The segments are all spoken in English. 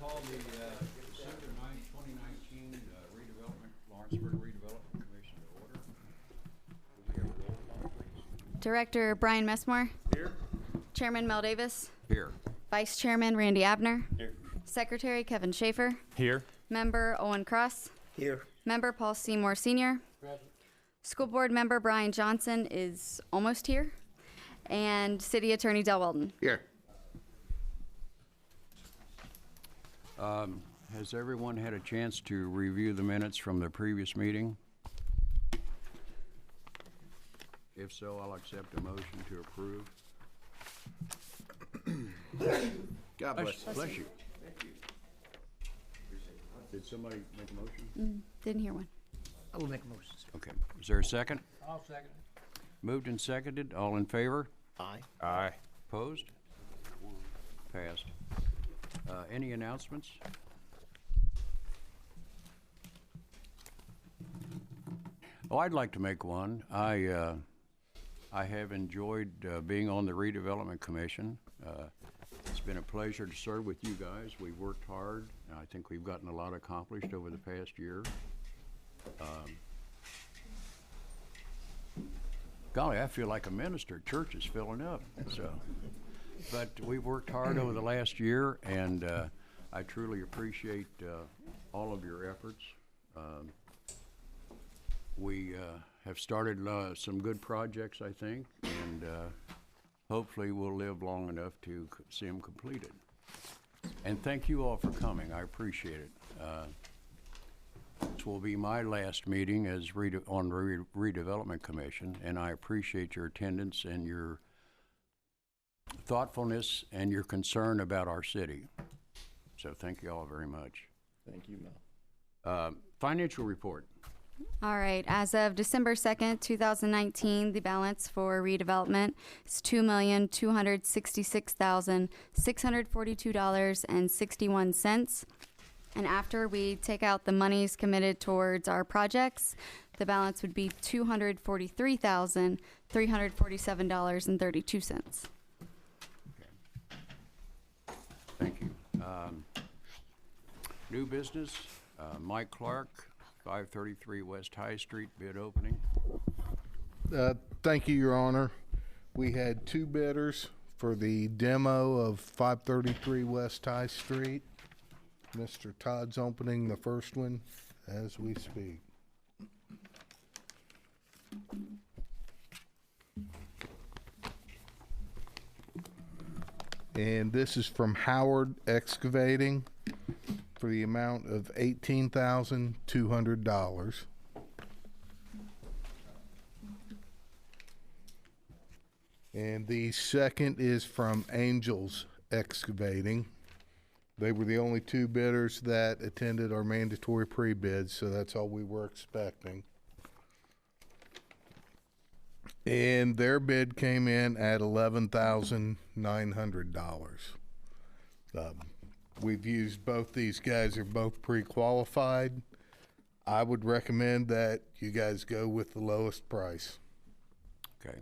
call the December 9th, 2019 Lawrenceburg Redevelopment Commission to order. Will we have a roll call, please? Director Brian Messmore. Here. Chairman Mel Davis. Here. Vice Chairman Randy Abner. Here. Secretary Kevin Schaefer. Here. Member Owen Cross. Here. Member Paul Seymour Sr. Present. School Board Member Brian Johnson is almost here. And City Attorney Del Weldon. Here. Has everyone had a chance to review the minutes from the previous meeting? If so, I'll accept a motion to approve. God bless. Bless you. Did somebody make a motion? Didn't hear one. I will make a motion. Okay. Is there a second? I'll second. Moved and seconded. All in favor? Aye. Aye. Opposed? Passed. Any announcements? Oh, I'd like to make one. I have enjoyed being on the Redevelopment Commission. It's been a pleasure to serve with you guys. We've worked hard, and I think we've gotten a lot accomplished over the past year. Golly, I feel like a minister. Church is filling up. So, but we've worked hard over the last year, and I truly appreciate all of your efforts. We have started some good projects, I think, and hopefully we'll live long enough to see them completed. And thank you all for coming. I appreciate it. This will be my last meeting as on the Redevelopment Commission, and I appreciate your attendance and your thoughtfulness and your concern about our city. So thank you all very much. Thank you, Mel. Financial report. All right. As of December 2nd, 2019, the balance for redevelopment is $2,266,642.61. And after we take out the monies committed towards our projects, the balance would be $243,347.32. Thank you. New business, Mike Clark, 533 West High Street, bid opening. Thank you, Your Honor. We had two bidders for the demo of 533 West High Street. Mr. Todd's opening the first one as we speak. And this is from Howard Excavating for the amount of $18,200. And the second is from Angels Excavating. They were the only two bidders that attended our mandatory pre-bids, so that's all we were expecting. And their bid came in at $11,900. We've used both these guys, are both pre-qualified. I would recommend that you guys go with the lowest price. Okay.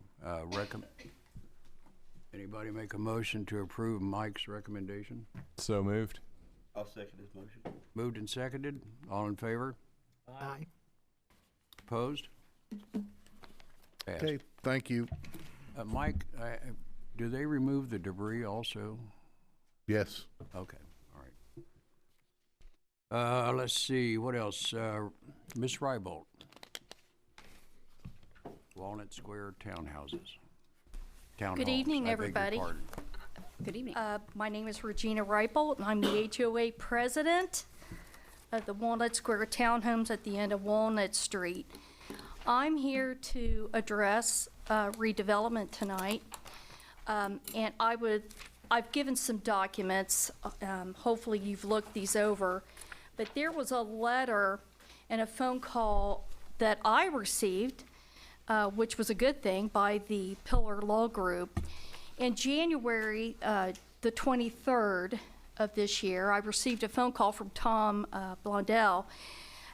Anybody make a motion to approve Mike's recommendation? So moved. I'll second his motion. Moved and seconded. All in favor? Aye. Opposed? Passed. Okay, thank you. Mike, do they remove the debris also? Yes. Okay, all right. Let's see, what else? Ms. Rybolt. Walnut Square townhouses. Townhomes, Good evening, I beg your everybody. pardon. Good evening. My name is Regina Reipold, and I'm the HOA president of the Walnut Square Townhomes at the end of Walnut Street. I'm here to address redevelopment tonight, and I've given some documents. Hopefully you've looked these over, but there was a letter and a phone call that I received, which was a good thing, by the Pillar Law Group. In January the 23rd of this year, I received a phone call from Tom Blondell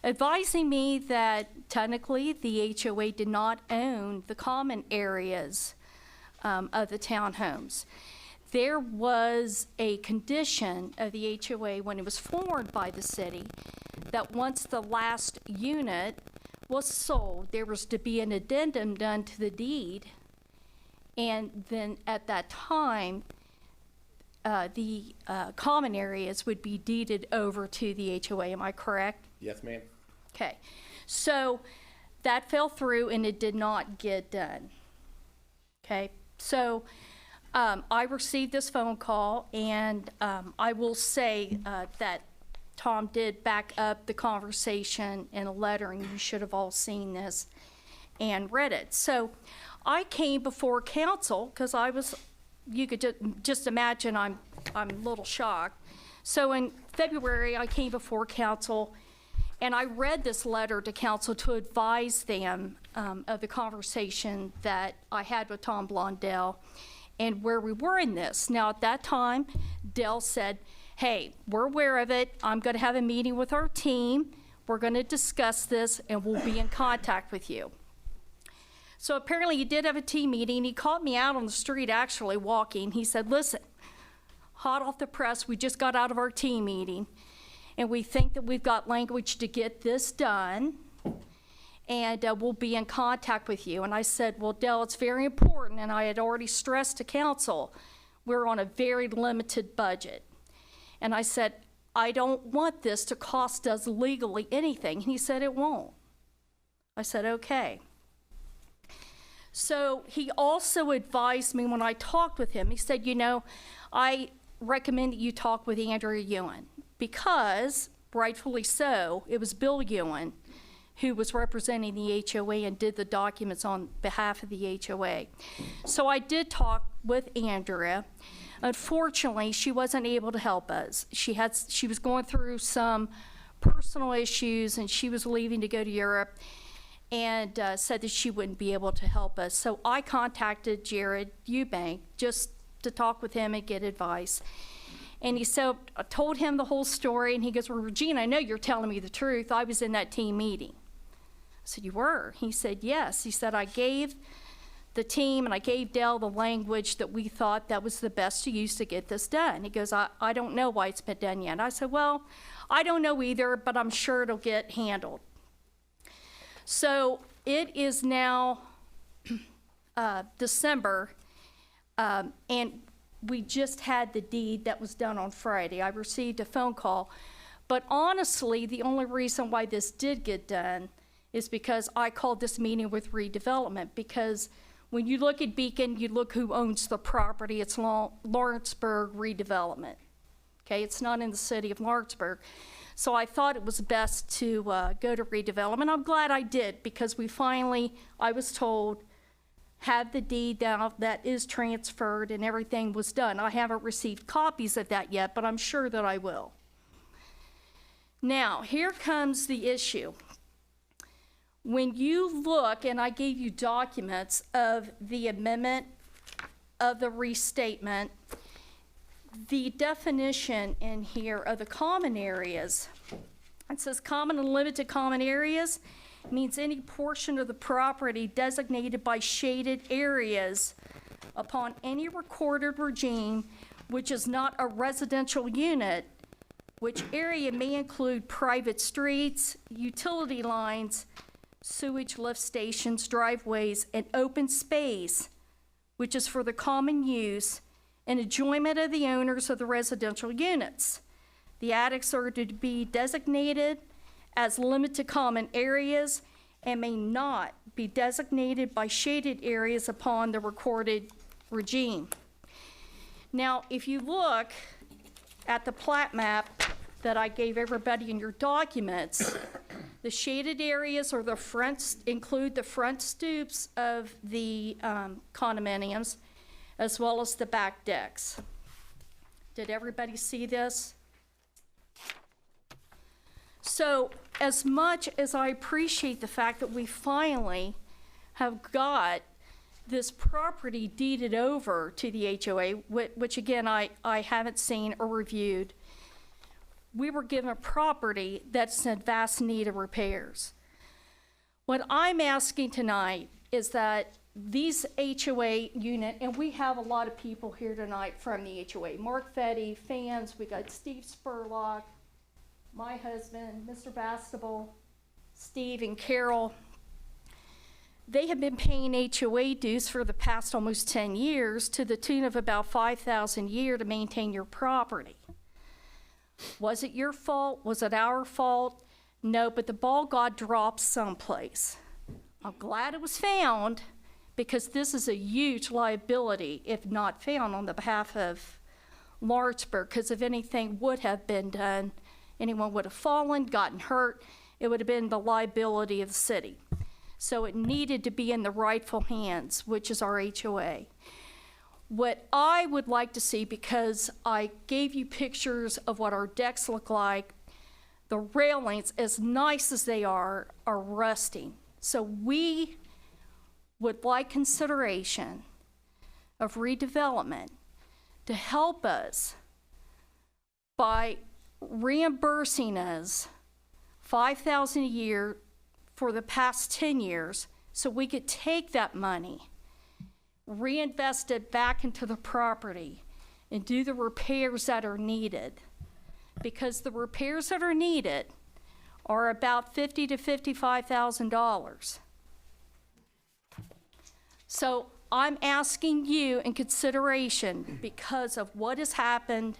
advising me that technically the HOA did not own the common areas of the townhomes. there was a condition of the HOA when it was formed by the city that once the last unit was sold, there was to be an addendum done to the deed. And then at that time, the common areas would be deeded over to the HOA. Am I correct? Yes, ma'am. Okay. So that fell through and it did not get done. Okay. So I received this phone call, and I will say that Tom did back up the conversation in a letter, and you should have all seen this and read it. So I came before council because I was, you could just imagine I'm a little shocked. So in February, I came before council, and I read this letter to council to advise them of the conversation that I had with Tom Blondell and where we were in this. Now, at that time, Dell said, hey, we're aware of it. I'm going to have a meeting with our team. We're going to discuss this, and we'll be in contact with you. So apparently he did have a team meeting. He caught me out on the street actually walking. He said, listen, hot off the press, we just got out of our team meeting, and we think that we've got language to get this done, and we'll be in contact with you. And I said, well, Dell, it's very important, and I had already stressed to council, we're on a very limited budget. And I said, I don't want this to cost us legally anything. And he said, it won't. I said, okay. So he also advised me when I talked with him, he said, you know, I recommend that you talk with Andrea Ewan, because, rightfully so, it was Bill Ewan who was representing the HOA and did the documents on behalf of the HOA. So I did talk with Andrea. Unfortunately, she wasn't able to help us. She was going through some personal issues, and she was leaving to go to Europe, and said that she wouldn't be able to help us. So I contacted Jared Eubank just to talk with him and get advice. And he said, I told him the whole story, and he goes, well, Regina, I know you're telling me the truth. I was in that team meeting. I said, you were? He said, yes. He said, I gave the team and I gave Dell the language that we thought that was the best to use to get this done. He goes, I don't know why it's been done yet. I said, well, I don't know either, but I'm sure it'll get handled. So it is now December, and we just had the deed that was done on Friday. I received a phone call, but honestly, the only reason why this did get done is because I called this meeting with Redevelopment, because when you look at Beacon, you look who owns the property. It's Lawrenceburg Redevelopment. Okay, it's not in the city of Lawrenceburg. So I thought it was best to go to Redevelopment. I'm glad I did, because we finally, I was told, have the deed down that is transferred and everything was done. I haven't received copies of that yet, but I'm sure that I will. Now, here comes the issue. When you look, and I gave you documents of the amendment of the restatement, the definition in here of the common areas, it says common and limited common areas means any portion of the property designated by shaded areas upon any recorded regime which is not a residential unit, which area may include private streets, utility lines, sewage lift stations, driveways, and open space, which is for the common use and enjoyment of the owners of the residential units. The attics are to be designated as limited common areas and may not be designated by shaded areas upon the recorded regime. Now, if you look at the plat map that I gave everybody in your documents, the shaded areas or the fronts include the front stoops of the condominiums, as well as the back decks. Did everybody see this? So as much as I appreciate the fact that we finally have got this property deeded over to the HOA, which again, I haven't seen or reviewed, we were given a property that's in vast need of repairs. What I'm asking tonight is that these HOA unit, and we have a lot of people here tonight from the HOA. Mark Fetty, fans, we got Steve Spurlock, my husband, Mr. Bastable, Steve and Carol. They have been paying HOA dues for the past almost 10 years to the tune of about $5,000 a year to maintain your property. Was it your fault? Was it our fault? No, but the ball got dropped someplace. I'm glad it was found, because this is a huge liability if not found on the behalf of Lawrenceburg, because if anything would have been done, anyone would have fallen, gotten hurt, it would have been the liability of the city. So it needed to be in the rightful hands, which is our HOA. What I would like to see, because I gave you pictures of what our decks look like, the railings, as nice as they are rusting. So we would like consideration of redevelopment to help us by reimbursing us $5,000 a year for the past 10 years, so we could take that money, reinvest it back into the property, and do the repairs that are needed. Because the repairs that are needed are about $50,000 to $55,000. So I'm asking you in consideration, because of what has happened,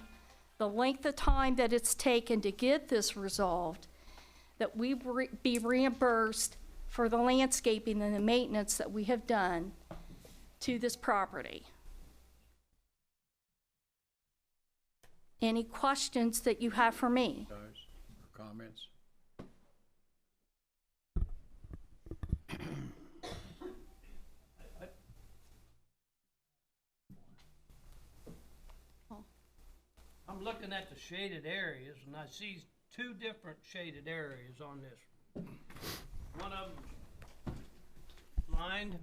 the length of time that it's taken to get this resolved, that we be reimbursed for the landscaping and the maintenance that we have done to this property. Any questions that you have for me? Guys, or comments? I'm looking at the shaded areas, and I see two different shaded areas on this. One of them lined,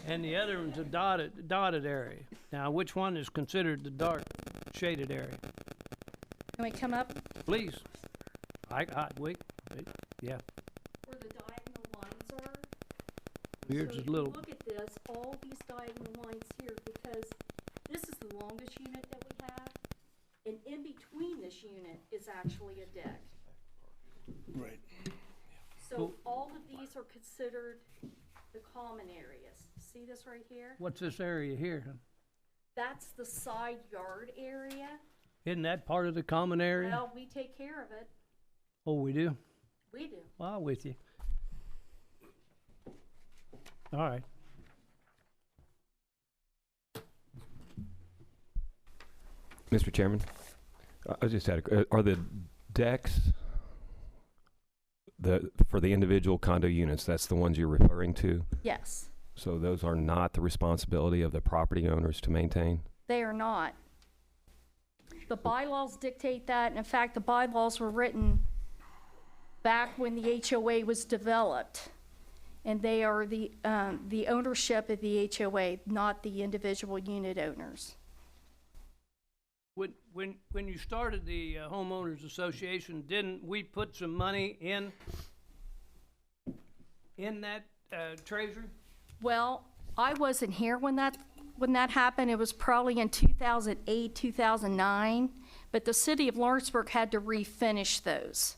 and the other one's a dotted area. Now, which one is considered the dark shaded area? Can we come up? Please. Wait, yeah. Where the diagonal lines are? Here's So a if you little, look at this, all these diagonal lines here, because this is the longest unit that we have, and in between this unit is actually a deck. Right. So all of these are considered the common areas. See this right here? what's this area here? That's the side yard area. Isn't that part of the common area? Well, we take care of it. Oh, we do? We do. Well, I'm with you. All right. Mr. Chairman, I just had are the decks for the individual condo units, that's the ones you're referring to? Yes, So those are not the responsibility of the property owners to maintain? they are not. The bylaws dictate that, and in fact, the bylaws were written back when the HOA was developed. And they are the ownership of the HOA, not the individual unit owners. When you started the homeowners association, didn't we put some money in that treasury? Well, I wasn't here when that happened. It was probably in 2008, 2009. But the city of Lawrenceburg had to refinish those.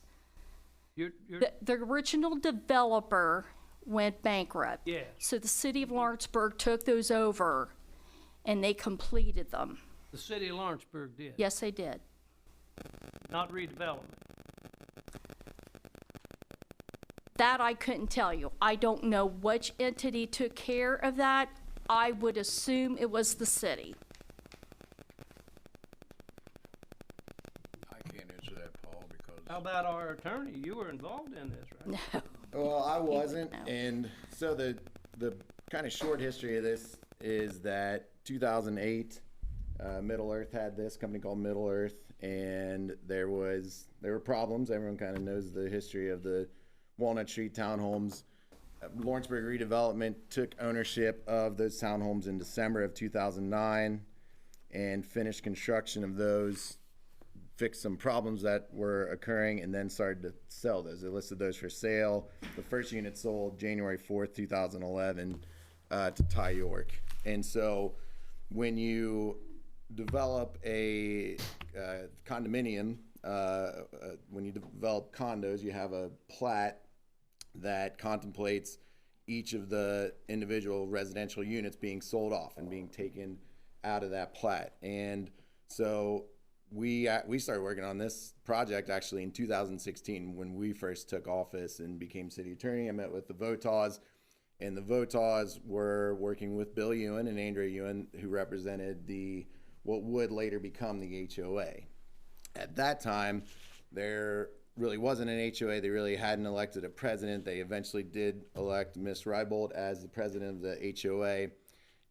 The original developer went bankrupt. Yes. So the city of Lawrenceburg took those over, and they completed them. The city of Lawrenceburg did, Yes, they did. not redevelopment. That I couldn't tell you. I don't know which entity took care of that. I would assume it was the city. I can't answer that, Paul, because How about our attorney? You were involved in this, right? No. Well, I wasn't, No. and so the kind of short history of this is that 2008, Middle Earth had this company called Middle Earth, and there were problems. Everyone kind of knows the history of the Walnut Street townhomes. Lawrenceburg Redevelopment took ownership of those townhomes in December of 2009 and finished construction of those fixed some problems that were occurring, and then started to sell those. They listed those for sale. The first unit sold January 4th, 2011 to Ty York. And so when you develop a condominium, when you develop condos, you have a plat that contemplates each of the individual residential units being sold off and being taken out of that plat. And so we started working on this project actually in 2016 when we first took office and became city attorney. I met with the VOTAs, and the VOTAs were working with Bill Ewan and Andrea Ewan, who represented what would later become the HOA. At that time, there really wasn't an HOA. They really hadn't elected a president. They eventually did elect Ms. Reibold as the president of the HOA,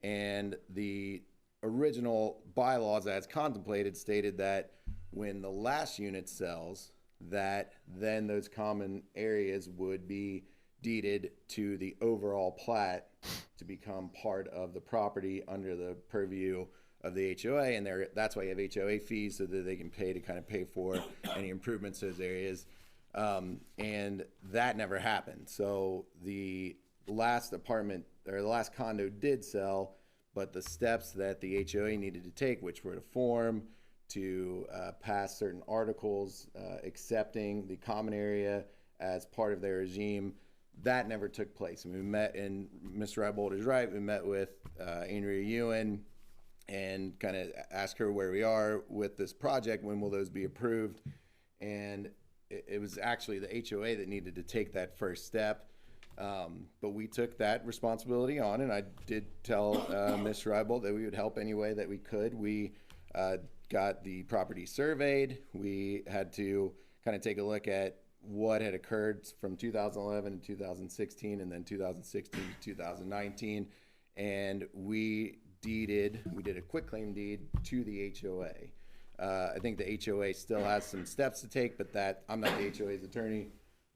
and the original bylaws as contemplated stated that when the last unit sells, that then those common areas would be deeded to the overall plat to become part of the property under the purview of the HOA, and that's why you have HOA fees, so that they can pay for any improvements to those areas. And that never happened. So the last apartment or the last condo did sell, but the steps that the HOA needed to take, which were to form, to pass certain articles accepting the common area as part of their regime, that never took place. And we met, and Mr. Reibold is right, we met with Andrea Ewan and kind of asked her where we are with this project, when will those be approved. And it was actually the HOA that needed to take that first step. But we took that responsibility on, and I did tell Ms. Reibold that we would help any way that we could. We got the property surveyed. We had to kind of take a look at what had occurred from 2011 to 2016, and then 2016 to 2019. And we did a quitclaim deed to the HOA. I think the HOA still has some steps to take, but I'm not the HOA's attorney.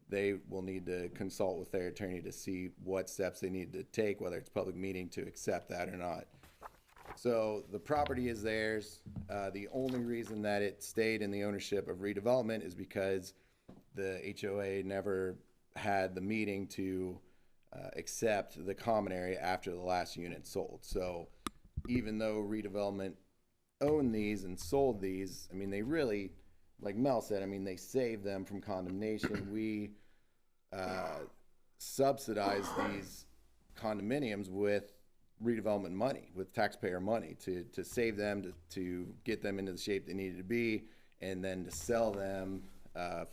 They will need to consult with their attorney to see what steps they need to take, whether it's public meeting to accept that or not. So the property is theirs. The only reason that it stayed in the ownership of Redevelopment is because the HOA never had the meeting to accept the common area after the last unit sold. So even though Redevelopment owned these and sold these, I mean, they really, like Mel said, I mean, they saved them from condemnation. We subsidize these condominiums with redevelopment money, with taxpayer money, to save them, to get them into the shape they needed to be, and then to sell them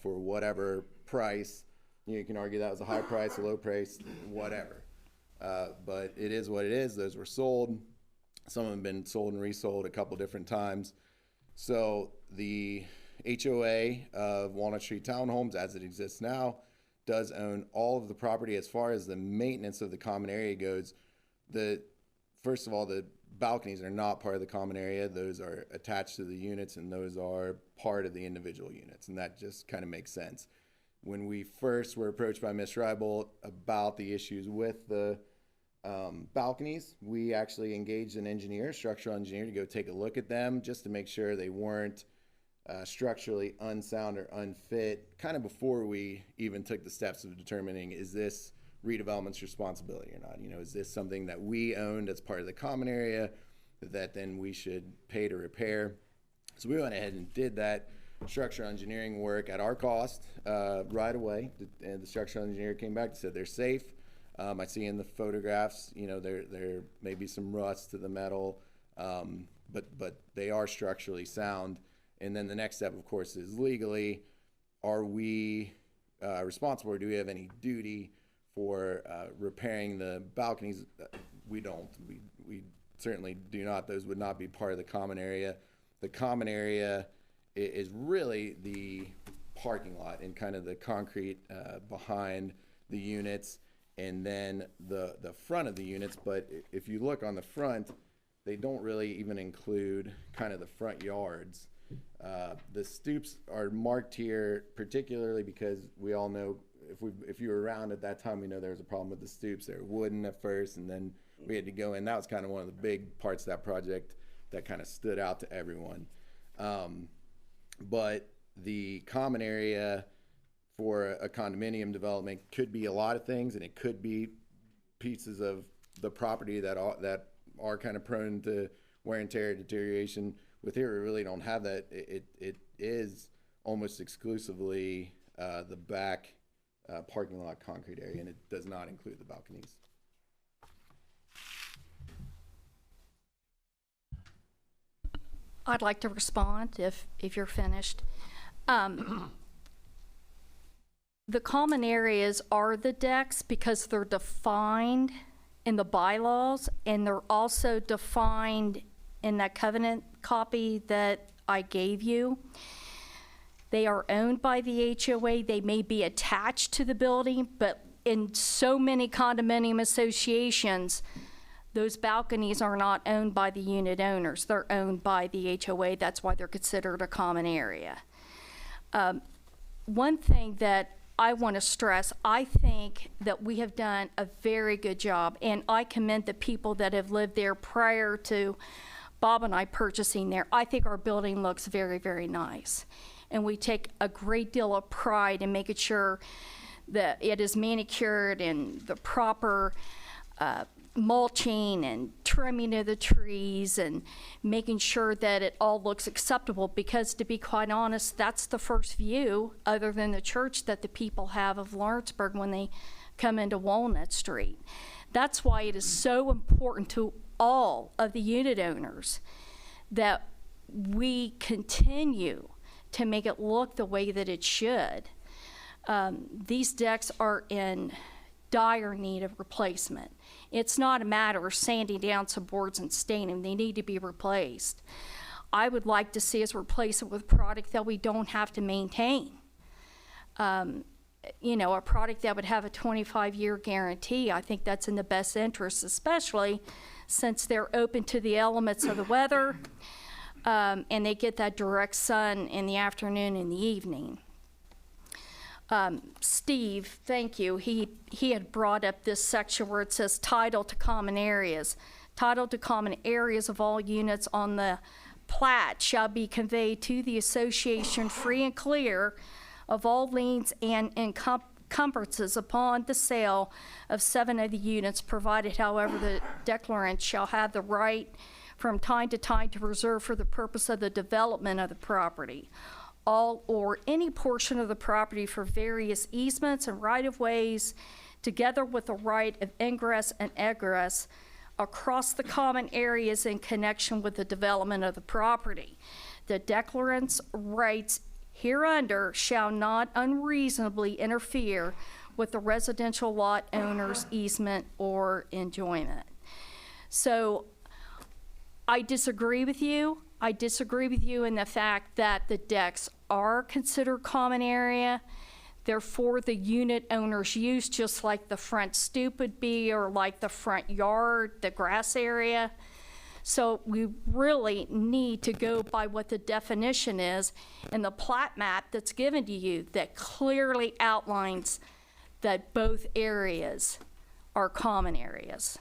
for whatever price. You can argue that was a high price, a low price, whatever. But it is what it is. Those were sold. Some of them have been sold and resold a couple different times. So the HOA of Walnut Street Townhomes, as it exists now, does own all of the property. As far as the maintenance of the common area goes, first of all, the balconies are not part of the common area. Those are attached to the units, and those are part of the individual units, and that just kind of makes sense. When we first were approached by Ms. Reibold about the issues with the balconies, we actually engaged an engineer, structural engineer, to go take a look at them just to make sure they weren't structurally unsound or unfit, kind of before we even took the steps of determining, is this Redevelopment's responsibility or not? You know, is this something that we owned as part of the common area that then we should pay to repair? So we went ahead and did that structural engineering work at our cost right away, and the structural engineer came back and said they're safe. I see in the photographs, you know, there may be some rust to the metal, but they are structurally sound. And then the next step, of course, is legally, are we responsible, or do we have any duty for repairing the balconies? We don't. We certainly do not. Those would not be part of the common area. The common area is really the parking lot and kind of the concrete behind the units, and then the front of the units. But if you look on the front, they don't really even include kind of the front yards. The stoops are marked here particularly because we all know, if you were around at that time, we know there was a problem with the stoops. They were wooden at first, and then we had to go in. That was kind of one of the big parts of that project that kind of stood out to everyone. but the common area for a condominium development could be a lot of things, and it could be pieces of the property that are kind of prone to wear and tear, deterioration. With here, we really don't have that. It is almost exclusively the back parking lot concrete area, and it does not include the balconies. I'd like to respond if you're finished. The common areas are the decks because they're defined in the bylaws, and they're also defined in that covenant copy that I gave you. They are owned by the HOA. They may be attached to the building, but in so many condominium associations, those balconies are not owned by the unit owners. They're owned by the HOA. That's why they're considered a common area. One thing that I want to stress, I think that we have done a very good job, and I commend the people that have lived there prior to Bob and I purchasing there. I think our building looks very, very nice. And we take a great deal of pride in making sure that it is manicured and the proper mulching and trimming of the trees and making sure that it all looks acceptable, because to be quite honest, that's the first view, other than the church, that the people have of Lawrenceburg when they come into Walnut Street. That's why it is so important to all of the unit owners that we continue to make it look the way that it should. These decks are in dire need of replacement. It's not a matter of sanding down some boards and staining them. They need to be replaced. I would like to see us replace it with product that we don't have to maintain. You know, a product that would have a 25-year guarantee. I think that's in the best interest, especially since they're open to the elements of the weather, and they get that direct sun in the afternoon and the evening. Steve, thank you. He had brought up this section where it says title to common areas. Title to common areas of all units on the plat shall be conveyed to the association free and clear of all liens and encumbrances upon the sale of 7 of the units, provided, however, the declarant shall have the right from time to time to reserve for the purpose of the development of the property all or any portion of the property for various easements and right-of-ways, together with the right of ingress and egress across the common areas in connection with the development of the property. The declarant's rights hereunder shall not unreasonably interfere with the residential lot owner's easement or enjoyment. So I disagree with you. I disagree with you in the fact that the decks are considered common area. They're for the unit owner's use, just like the front stoop would be, or like the front yard, the grass area. So we really need to go by what the definition is in the plat map that's given to you that clearly outlines that both areas are common areas.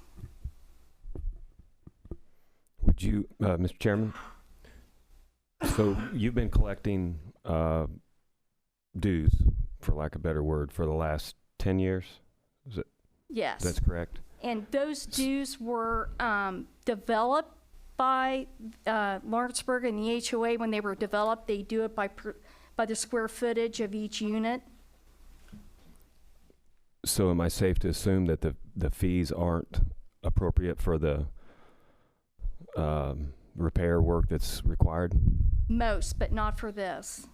Would you, Mr. Chairman? So you've been collecting dues, for lack of a better word, for the last 10 years? Is it? Yes. That's correct. And those dues were developed by Lawrenceburg and the HOA. When they were developed, they do it by the square footage of each unit. So am I safe to assume that the fees aren't appropriate for the repair work that's required? Most, but not for this.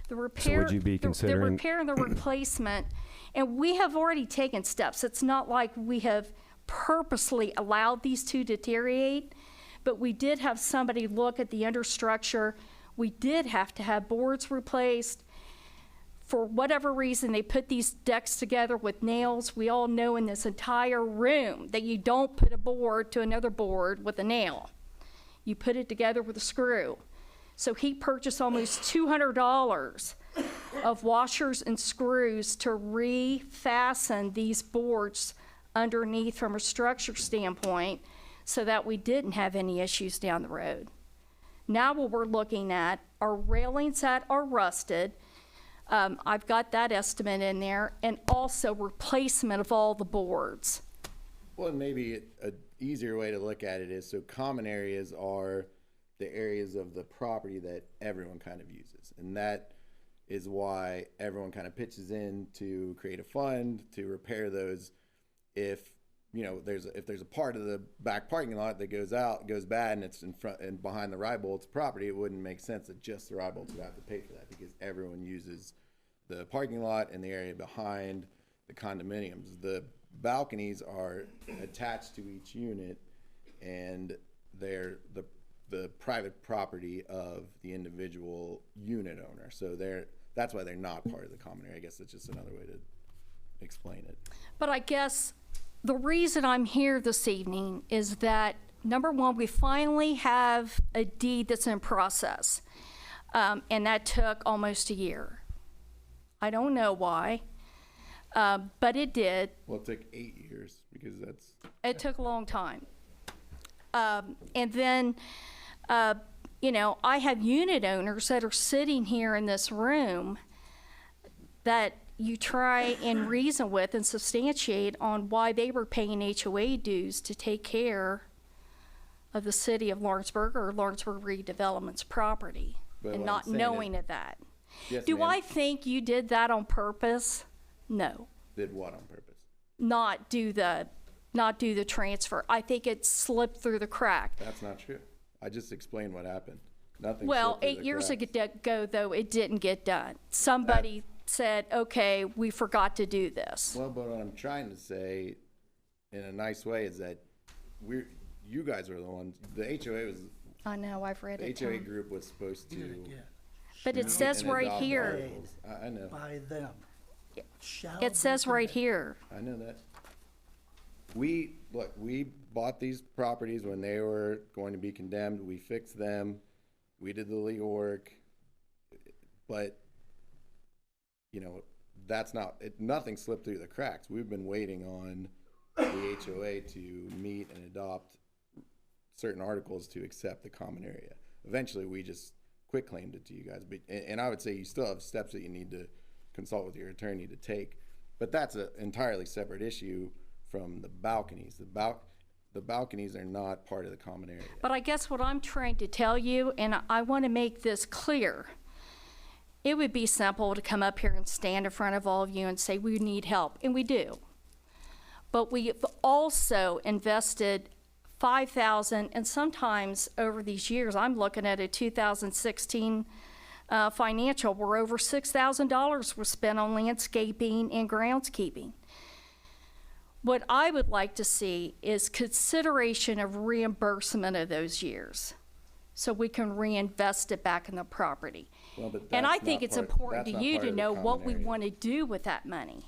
The repair, so would you be considering the repair and the replacement, and we have already taken steps. It's not like we have purposely allowed these to deteriorate, but we did have somebody look at the understructure. We did have to have boards replaced. For whatever reason, they put these decks together with nails. We all know in this entire room that you don't put a board to another board with a nail. You put it together with a screw. So he purchased almost $200 of washers and screws to refasten these boards underneath from a structure standpoint so that we didn't have any issues down the road. Now what we're looking at are railings that are rusted. I've got that estimate in there, and also replacement of all the boards. Well, and maybe a easier way to look at it is, so common areas are the areas of the property that everyone kind of uses. And that is why everyone kind of pitches in to create a fund to repair those. If, you know, if there's a part of the back parking lot that goes bad and it's in front and behind the Rybolt's property, it wouldn't make sense that just the Rybolt's would have to pay for that, because everyone uses the parking lot and the area behind the condominiums. The balconies are attached to each unit, and they're the private property of the individual unit owner. So that's why they're not part of the common area. I guess that's just another way to explain it. But I guess the reason I'm here this evening is that, number one, we finally have a deed that's in process. And that took almost a year. I don't know why, but it did. Well, it took 8 years, because It took a long time. And then, you know, I have unit owners that are sitting here in this room that you try and reason with and substantiate on why they were paying HOA dues to take care of the city of Lawrenceburg or Lawrenceburg Redevelopment's property, But and what not I'm saying knowing of that. yes, Do ma'am. I think you did that on purpose? No. Did what on purpose? Not do the transfer. I think it slipped through the crack. That's not true. I just explained what happened. Nothing. Well, slipped through 8 the years cracks. ago, though, it didn't get done. Somebody said, okay, we forgot to do this. Well, but what I'm trying to say, in a nice way, is that you guys are the ones. The HOA was I know, I've read the it. HOA Tom. group was supposed to. But it says and right adopt here, articles. I know. By them. Shall it says be right permitted. here. I know that. We bought these properties when they were going to be condemned. We fixed them. We did the legal work. But, you know, nothing slipped through the cracks. We've been waiting on the HOA to meet and adopt certain articles to accept the common area. Eventually, we just quitclaimed it to you guys. But, and I would say you still have steps that you need to consult with your attorney to take. But that's an entirely separate issue from the balconies. The balconies are not part of the common area. But I guess what I'm trying to tell you, and I want to make this clear, it would be simple to come up here and stand in front of all of you and say, we need help, and we do. But we've also invested $5,000, and sometimes over these years, I'm looking at a 2016 financial, where over $6,000 was spent on landscaping and groundskeeping. What I would like to see is consideration of reimbursement of those years, so we can reinvest it back in the property. Well, but And I that's think not it's part- important that's to not you part to of the know what common we area. want to do with that money.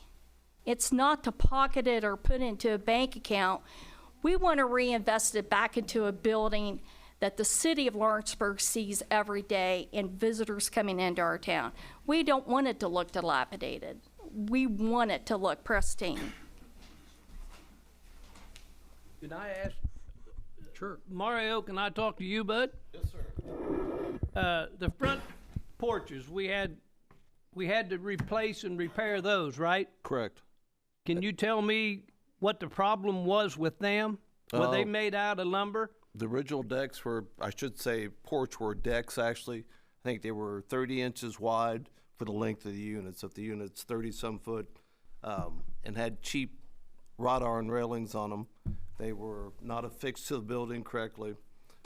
It's not to pocket it or put it into a bank account. We want to reinvest it back into a building that the city of Lawrenceburg sees every day and visitors coming into our town. We don't want it to look dilapidated. We want it to look pristine. Can I ask, Sure. Mario, can I talk to you, bud? Yes, sir. The front porches, we had to replace and repair those, right? Correct. Can you tell me what the problem was with them? Were they Uh, made out of lumber? The original decks were, I should say, porch were decks actually. I think they were 30 inches wide for the length of the units. If the unit's 30-some foot, and had cheap wrought iron railings on them, they were not affixed to the building correctly.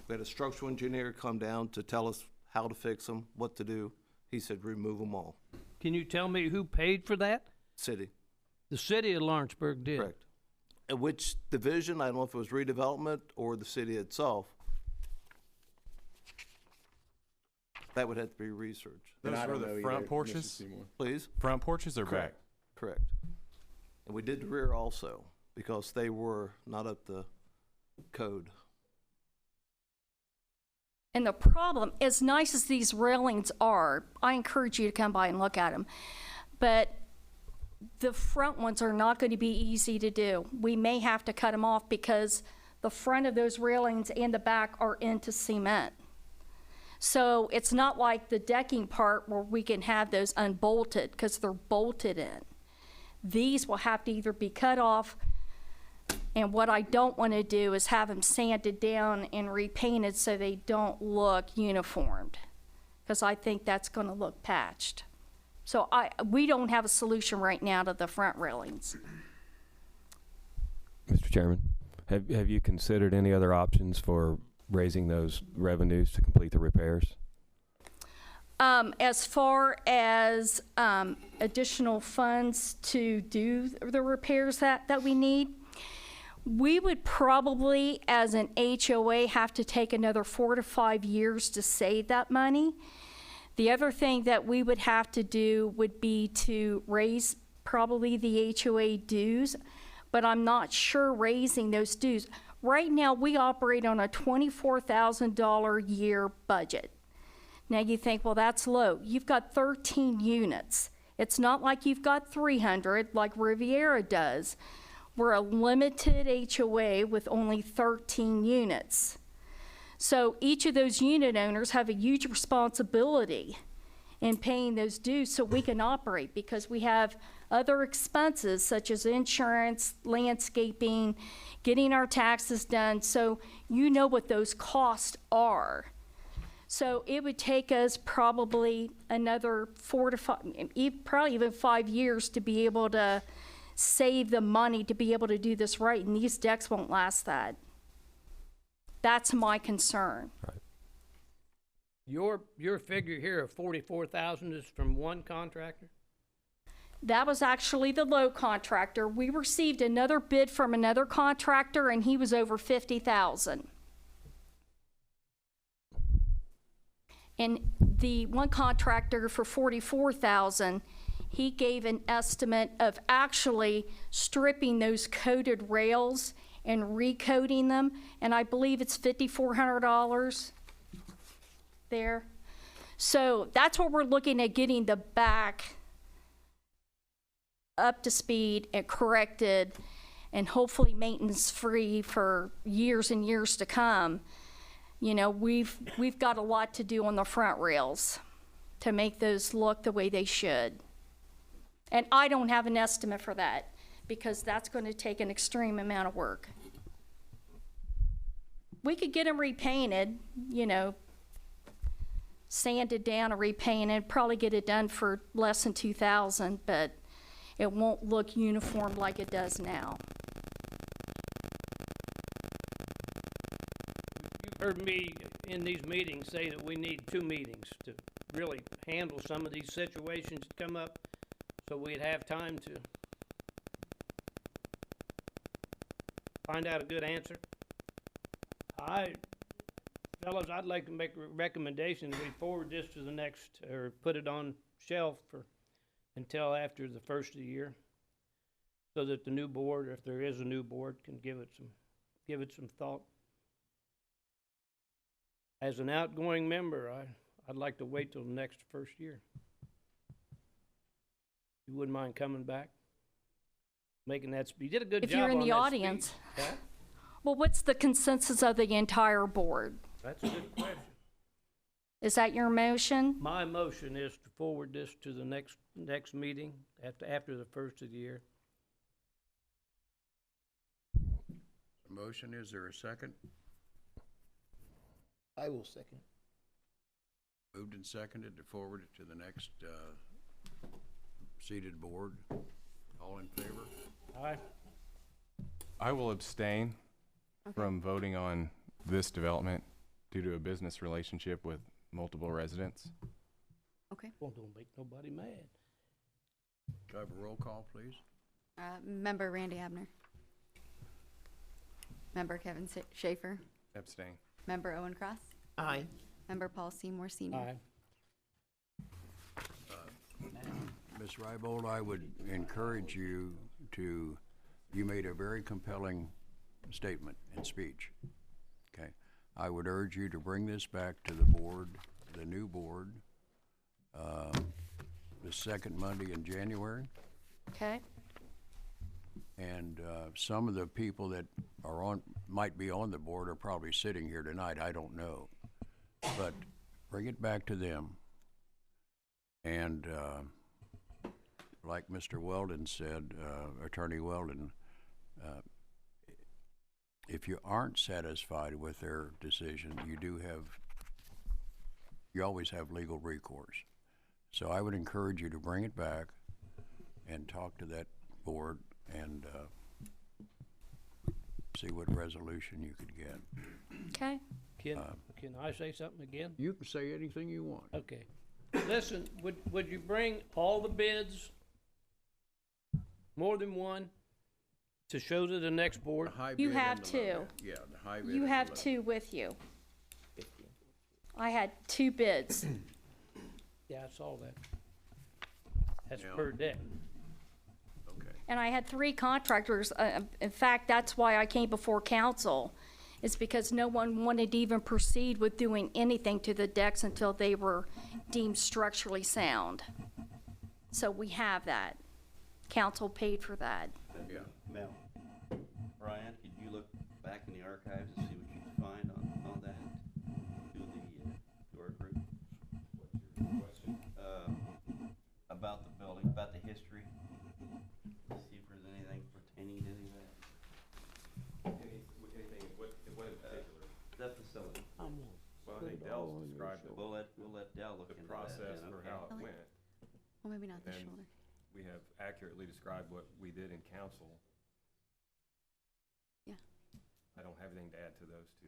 We had a structural engineer come down to tell us how to fix them, what to do. He said, remove them all. Can you tell me who paid for that? City, The city of Lawrenceburg did. correct. And which division, I don't know if it was redevelopment or the city itself. That would have to be researched. And Those I were don't the know front either, Mr. porches? Seymour. Please? Front porches or back? Correct. Correct. And we did the rear also, because they were not up to code. And the problem, as nice as these railings are, I encourage you to come by and look at them. But the front ones are not going to be easy to do. We may have to cut them off because the front of those railings and the back are into cement. So it's not like the decking part where we can have those unbolted because they're bolted in. These will have to either be cut off, and what I don't want to do is have them sanded down and repainted so they don't look uniformed, because I think that's going to look patched. So we don't have a solution right now to the front railings. Mr. Chairman, have you considered any other options for raising those revenues to complete the repairs? As far as additional funds to do the repairs that we need, we would probably, as an HOA, have to take another 4 to 5 years to save that money. The other thing that we would have to do would be to raise probably the HOA dues, but I'm not sure raising those dues. Right now, we operate on a $24,000 a year budget. Now you think, well, that's low. You've got 13 units. It's not like you've got 300 like Riviera does. We're a limited HOA with only 13 units. So each of those unit owners have a huge responsibility in paying those dues so we can operate, because we have other expenses such as insurance, landscaping, getting our taxes done. So you know what those costs are. So it would take us probably another 4 to 5, probably even 5 years to be able to save the money to be able to do this right, and these decks won't last that. That's my concern. Right. Your figure here of 44,000 is from one contractor? That was actually the low contractor. We received another bid from another contractor, and he was over 50,000. And the one contractor for 44,000, he gave an estimate of actually stripping those coated rails and recoating them, and I believe it's $5,400 there. So that's what we're looking at, getting the back up to speed and corrected, and hopefully maintenance free for years and years to come. You know, we've got a lot to do on the front rails to make those look the way they should. And I don't have an estimate for that, because that's going to take an extreme amount of work. We could get them repainted, you know, sanded down and repainted, probably get it done for less than $2,000, but it won't look uniform like it does now. You've heard me in these meetings say that we need 2 meetings to really handle some of these situations that come up, so we'd have time to find out a good answer. Fellas, I'd like to make a recommendation that we forward this to the next, or put it on shelf for until after the first of the year, so that the new board, or if there is a new board, can give it some thought. As an outgoing member, I'd like to wait till the next first year. You wouldn't mind coming back, making that speech? You did a good If job you're in on the that audience. speech. Huh? Well, what's the consensus of the entire board? That's a good question. Is that your motion? My motion is to forward this to the next meeting after the first of the year. Motion, is there a second? I will second. Moved and seconded to forward it to the next seated board. All in favor? Aye. I will abstain from voting on this development due to a business relationship with multiple residents. Okay. Well, don't make nobody mad. Do I have a roll call, please? Member Randy Abner. Member Kevin Schaefer. Abstain. Member Owen Cross. Aye. Member Paul Seymour Sr. Aye. Ms. Rybold, I would encourage you you made a very compelling statement and speech, okay? I would urge you to bring this back to the board, the new board, the second Monday in January. Okay. And some of the people that might be on the board are probably sitting here tonight, I don't know. But bring it back to them. And like Mr. Weldon said, Attorney Weldon, if you aren't satisfied with their decision, you always have legal recourse. So I would encourage you to bring it back and talk to that board and see what resolution you could get. Okay? Can I say something again? You can say anything you want. Okay. Listen, would you bring all the bids, more than one, to show to the next board? The high You bid have and the two. low bid. Yeah, the high bid. You and the have low. two with you. I had two bids. Yeah, I saw that. That's Yeah. per deck. Okay. And I had three contractors. In fact, that's why I came before council, is because no one wanted to even proceed with doing anything to the decks until they were deemed structurally sound. So we have that. Council paid for that. Yeah. Mel, Brian, could you look back in the archives and see what you can find on that to our group? What's your question? About the building, about the history. See if there's anything pertaining to any of that. Anything, what in particular? The facility. Well, I think Dell's described We'll let Dell look the into that. process then, for okay. how it Okay. went. Well, maybe not the Then- shoulder. We have accurately described what we did in council. Yeah. I don't have anything to add to those two.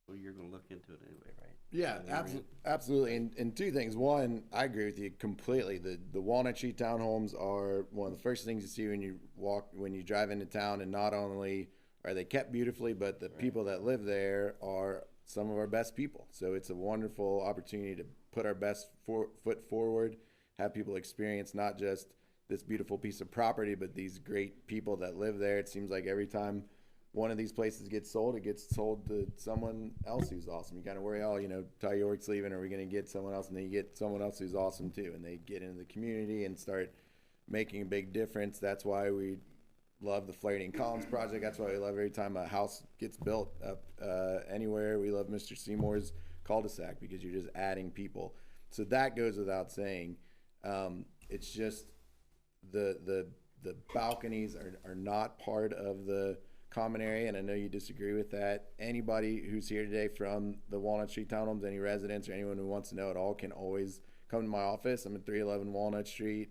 Well, you're gonna look into it anyway, right? Yeah, absolutely. And two things. One, I agree with you completely. The Walnut Street townhomes are one of the first things you see when you drive into town. And not only are they kept beautifully, but the people that live there are some of our best people. So it's a wonderful opportunity to put our best foot forward, have people experience not just this beautiful piece of property, but these great people that live there. It seems like every time one of these places gets sold, it gets sold to someone else who's awesome. You kind of worry, Ty York's leaving, are we going to get someone else? And then you get someone else who's awesome too. And they get into the community and start making a big difference. That's why we love the Flaherty and Collins project. That's why we love every time a house gets built up anywhere. We love Mr. Seymour's cul-de-sac because you're just adding people. So that goes without saying. It's just the balconies are not part of the common area, and I know you disagree with that. Anybody who's here today from the Walnut Street townhomes, any residents or anyone who wants to know at all, can always come to my office. I'm at 311 Walnut Street.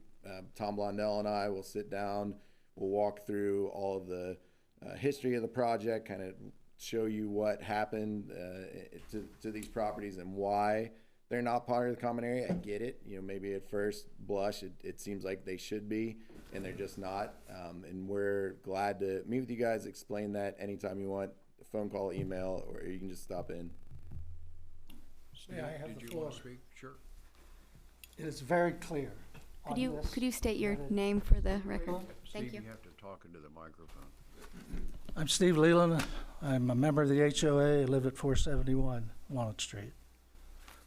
Tom Blondell and I will sit down. We'll walk through all of the history of the project, kind of show you what happened to these properties and why they're not part of the common area. I get it. Maybe at first blush, it seems like they should be, and they're just not. And we're glad to meet with you guys, explain that anytime you want, phone call, email, or you can just stop in. Steve, I have did the you floor? want to speak? Sure. It is very clear. Could on you this state your that it- name for the record? Thank Steve, you. you have to talk into the microphone. I'm Steve Leland. I'm a member of the HOA. I live at 471 Walnut Street.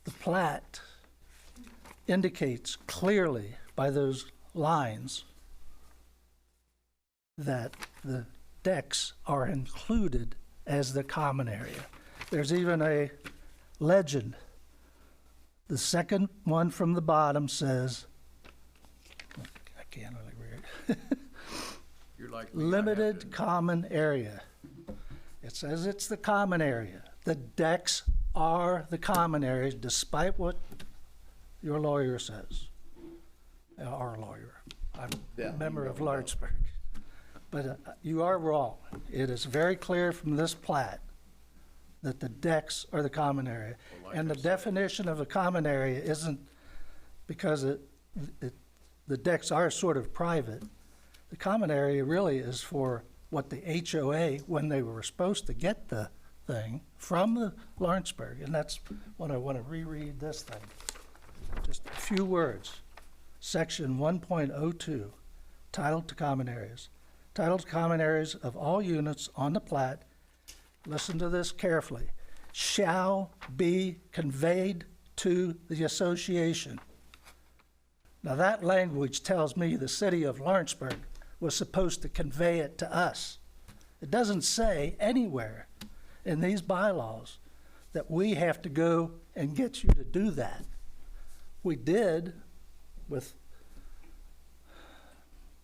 The plat indicates clearly by those lines that the decks are included as the common area. There's even a legend. The second one from the bottom says, I can't really read it. You're like me, I have Limited to- common area. It says it's the common area. The decks are the common area, despite what your lawyer says. Our lawyer. I'm Yeah, a member you of know. Lawrenceburg. But you are wrong. It is very clear from this plat that the decks are the common area. Well, like And I the said- definition of a common area isn't because the decks are sort of private. The common area really is for what the HOA, when they were supposed to get the thing from the Lawrenceburg, and that's when I want to reread this thing. Just a few words. Section 1.02, title to common areas. Title to common areas of all units on the plat, listen to this carefully, shall be conveyed to the association. Now that language tells me the city of Lawrenceburg was supposed to convey it to us. It doesn't say anywhere in these bylaws that we have to go and get you to do that. We did with,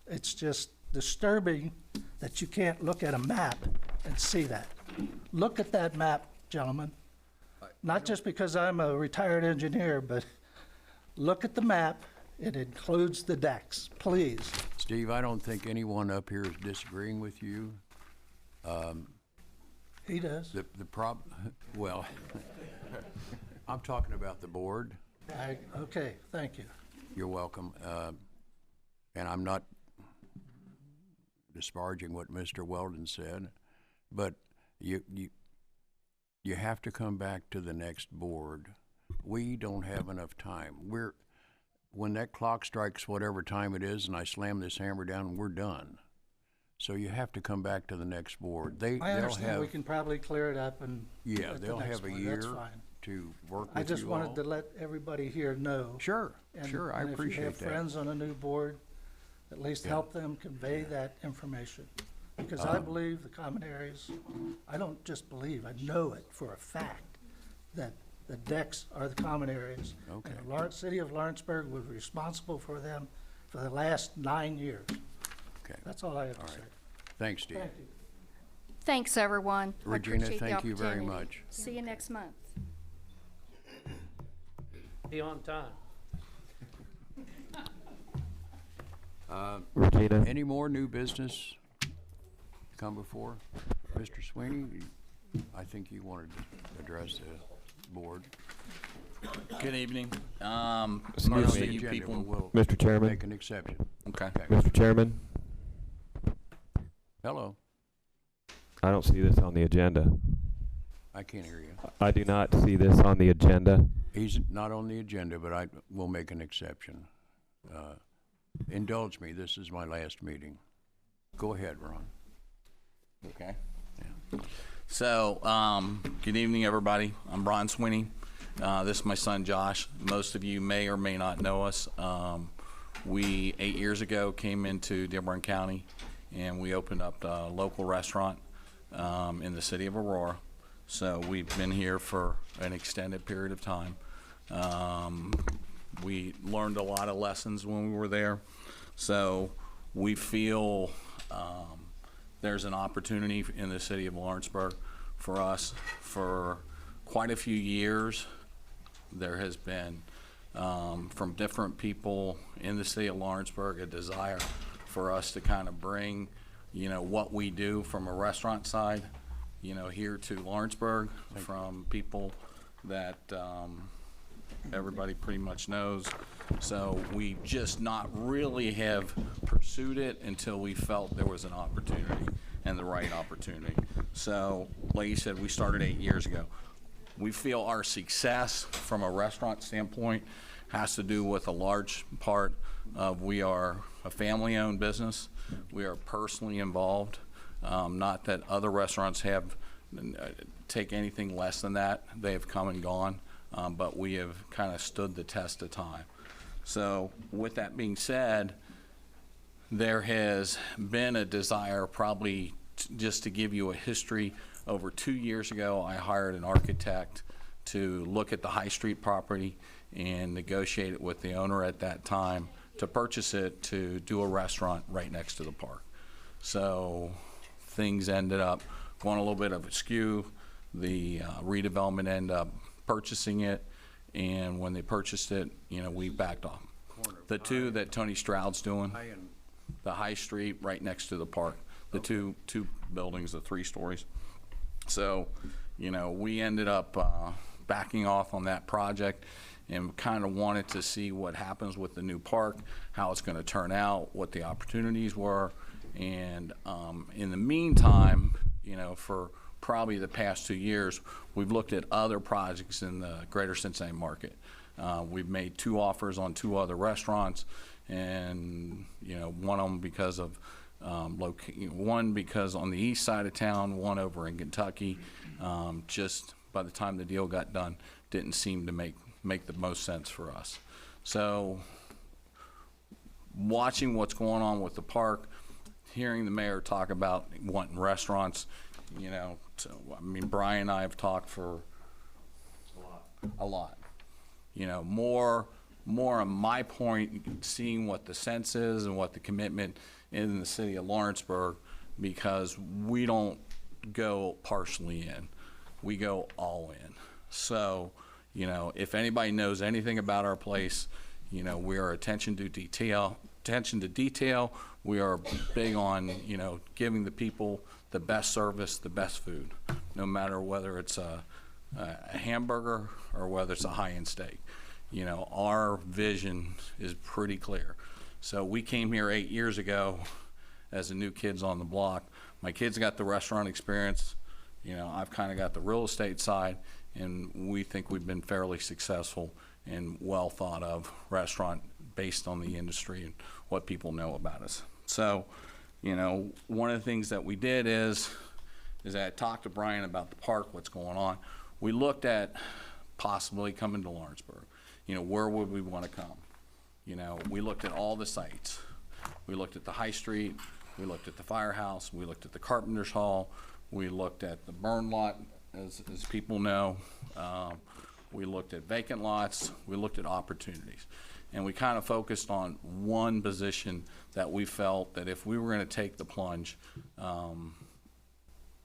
it's just disturbing that you can't look at a map and see that. Look at that map, gentlemen. Not just because I'm a retired engineer, but look at the map. It includes the decks, please. Steve, I don't think anyone up here is disagreeing with you. He does. Well, I'm talking about the board. Okay, thank you. You're welcome. And I'm not disparaging what Mr. Weldon said, but you have to come back to the next board. We don't have enough time. When that clock strikes whatever time it is and I slam this hammer down, we're done. So you have to come back to the next board. I understand we can probably clear it up and Yeah, at the they'll next have a one. year That's fine. to work with I just you wanted all. to let everybody here know. Sure, And- sure, I and if you appreciate have that. friends on a new board, at least Yeah. help them convey that information. Because I believe the common areas, I don't just believe, I know it for a fact, that the decks are the common areas. Okay. And the city of Lawrenceburg was responsible for them for the last 9 years. Okay, That's all I have to all say. right. Thanks, Steve. Thank you. Thanks, everyone. I Regina, appreciate the thank you very opportunity. much. See you next month. Be on time. Regina? Any more new business to come before? Mr. Sweeney, I think you wanted to address the board. Good evening. Excuse Most me. of you Agenda, people, but we'll Mr. Chairman? make an exception. okay. Mr. Chairman? Hello, I don't see this on the agenda. I can't hear you. I do not see this on the agenda. He's not on the agenda, but I will make an exception. Indulge me, this is my last meeting. Go ahead, Ron. Okay. So, good evening, everybody. I'm Brian Sweeney. This is my son, Josh. Most of you may or may not know us. We, 8 years ago, came into Dearborn County, and we opened up a local restaurant in the city of Aurora. So we've been here for an extended period of time. We learned a lot of lessons when we were there. So we feel there's an opportunity in the city of Lawrenceburg for us. For quite a few years, there has been, from different people in the city of Lawrenceburg, a desire for us to kind of bring, what we do from a restaurant side, here to Lawrenceburg, from people that everybody pretty much knows. So we just not really have pursued it until we felt there was an opportunity and the right opportunity. So, like you said, we started 8 years ago. We feel our success from a restaurant standpoint has to do with a large part of we are a family-owned business. We are personally involved. Not that other restaurants have take anything less than that. They have come and gone, but we have kind of stood the test of time. So with that being said, there has been a desire, probably just to give you a history, over 2 years ago, I hired an architect to look at the High Street property and negotiate it with the owner at that time to purchase it to do a restaurant right next to the park. So things ended up going a little bit of askew. The redevelopment ended up purchasing it, and when they purchased it, we backed off. The two that Tony Stroud's doing, the High Street right next to the park, the two buildings, the 3 stories. So, we ended up backing off on that project and kind of wanted to see what happens with the new park, how it's going to turn out, what the opportunities were. And in the meantime, for probably the past 2 years, we've looked at other projects in the greater Cincinnati market. We've made 2 offers on 2 other restaurants, and one of them because of one because on the east side of town, one over in Kentucky. Just by the time the deal got done, didn't seem to make the most sense for us. So watching what's going on with the park, hearing the mayor talk about wanting restaurants, Brian and I have talked for a lot. You know, more on my point, seeing what the sense is and what the commitment in the city of Lawrenceburg, because we don't go partially in, we go all in. So, you know, if anybody knows anything about our place, you know, we are attention to detail. We are big on, you know, giving the people the best service, the best food, no matter whether it's a hamburger or whether it's a high-end steak. You know, our vision is pretty clear. So we came here 8 years ago as the new kids on the block. My kids got the restaurant experience. You know, I've kind of got the real estate side, and we think we've been fairly successful and well thought of restaurant based on the industry and what people know about us. So, you know, one of the things that we did is I talked to Brian about the park, what's going on. We looked at possibly coming to Lawrenceburg. You know, where would we want to come? You know, we looked at all the sites. We looked at the High Street, we looked at the firehouse, we looked at the Carpenter's Hall, we looked at the burn lot, as people know. We looked at vacant lots, we looked at opportunities. And we kind of focused on one position that we felt that if we were going to take the plunge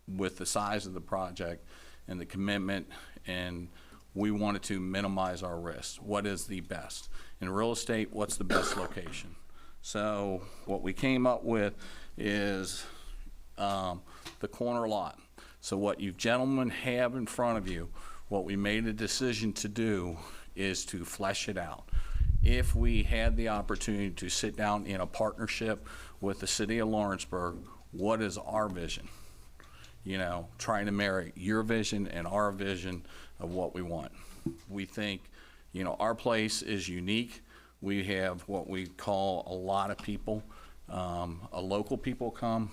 with the size of the project and the commitment, and we wanted to minimize our risk. What is the best? In real estate, what's the best location? So what we came up with is the corner lot. So what you gentlemen have in front of you, what we made a decision to do is to flesh it out. If we had the opportunity to sit down in a partnership with the city of Lawrenceburg, what is our vision? You know, trying to marry your vision and our vision of what we want. We think, you know, our place is unique. We have what we call a lot of people. A local people come,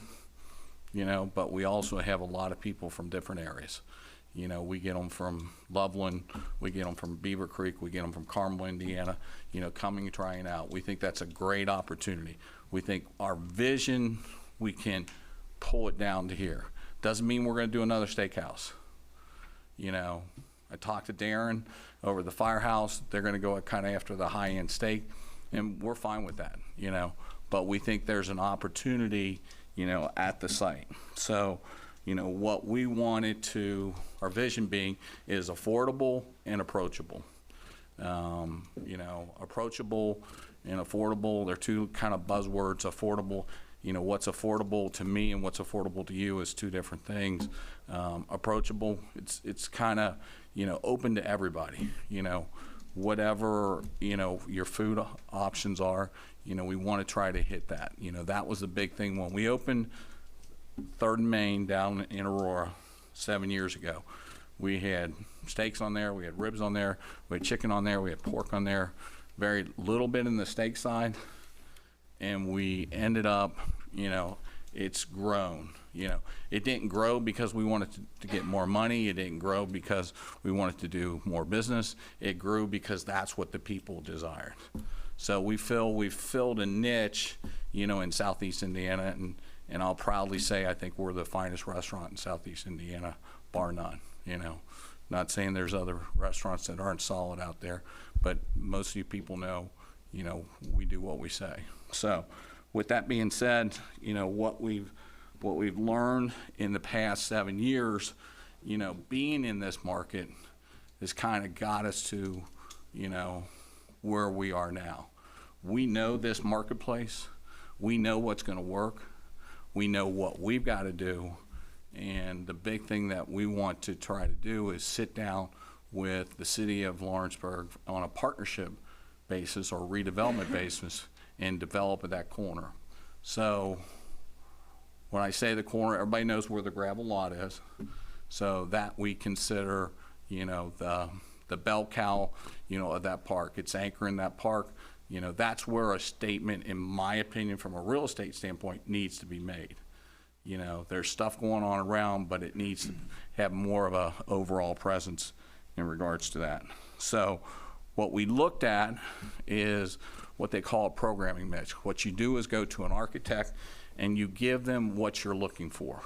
you know, but we also have a lot of people from different areas. You know, we get them from Loveland, we get them from Beaver Creek, we get them from Carmel, Indiana, you know, coming and trying out. We think that's a great opportunity. We think our vision, we can pull it down to here. Doesn't mean we're going to do another steakhouse. You know, I talked to Darren over the firehouse. They're going to go kind of after the high-end steak, and we're fine with that, you know. But we think there's an opportunity, you know, at the site. So, you know, what we wanted to, our vision being, is affordable and approachable. You know, approachable and affordable, they're two kind of buzzwords. Affordable, you know, what's affordable to me and what's affordable to you is two different things. Approachable, it's kind of, you know, open to everybody, you know, whatever, you know, your food options are, you know, we want to try to hit that. You know, that was the big thing when we opened 3rd and Main down in Aurora 7 years ago. We had steaks on there, we had ribs on there, we had chicken on there, we had pork on there, very little bit in the steak side, and we ended up, you know, it's grown. You know, it didn't grow because we wanted to get more money. It didn't grow because we wanted to do more business. It grew because that's what the people desired. So we've filled a niche, you know, in Southeast Indiana, and I'll proudly say I think we're the finest restaurant in Southeast Indiana, bar none. You know, not saying there's other restaurants that aren't solid out there, but most of you people know, you know, we do what we say. So with that being said, you know, what we've learned in the past 7 years, you know, being in this market has kind of got us to, you know, where we are now. We know this marketplace. We know what's going to work. We know what we've got to do. And the big thing that we want to try to do is sit down with the city of Lawrenceburg on a partnership basis or redevelopment basis and develop that corner. So when I say the corner, everybody knows where the gravel lot is. So that we consider, you know, the bell cow, you know, of that park. It's anchoring that park. You know, that's where a statement, in my opinion, from a real estate standpoint, needs to be made. You know, there's stuff going on around, but it needs to have more of a overall presence in regards to that. So what we looked at is what they call a programming mix. What you do is go to an architect and you give them what you're looking for.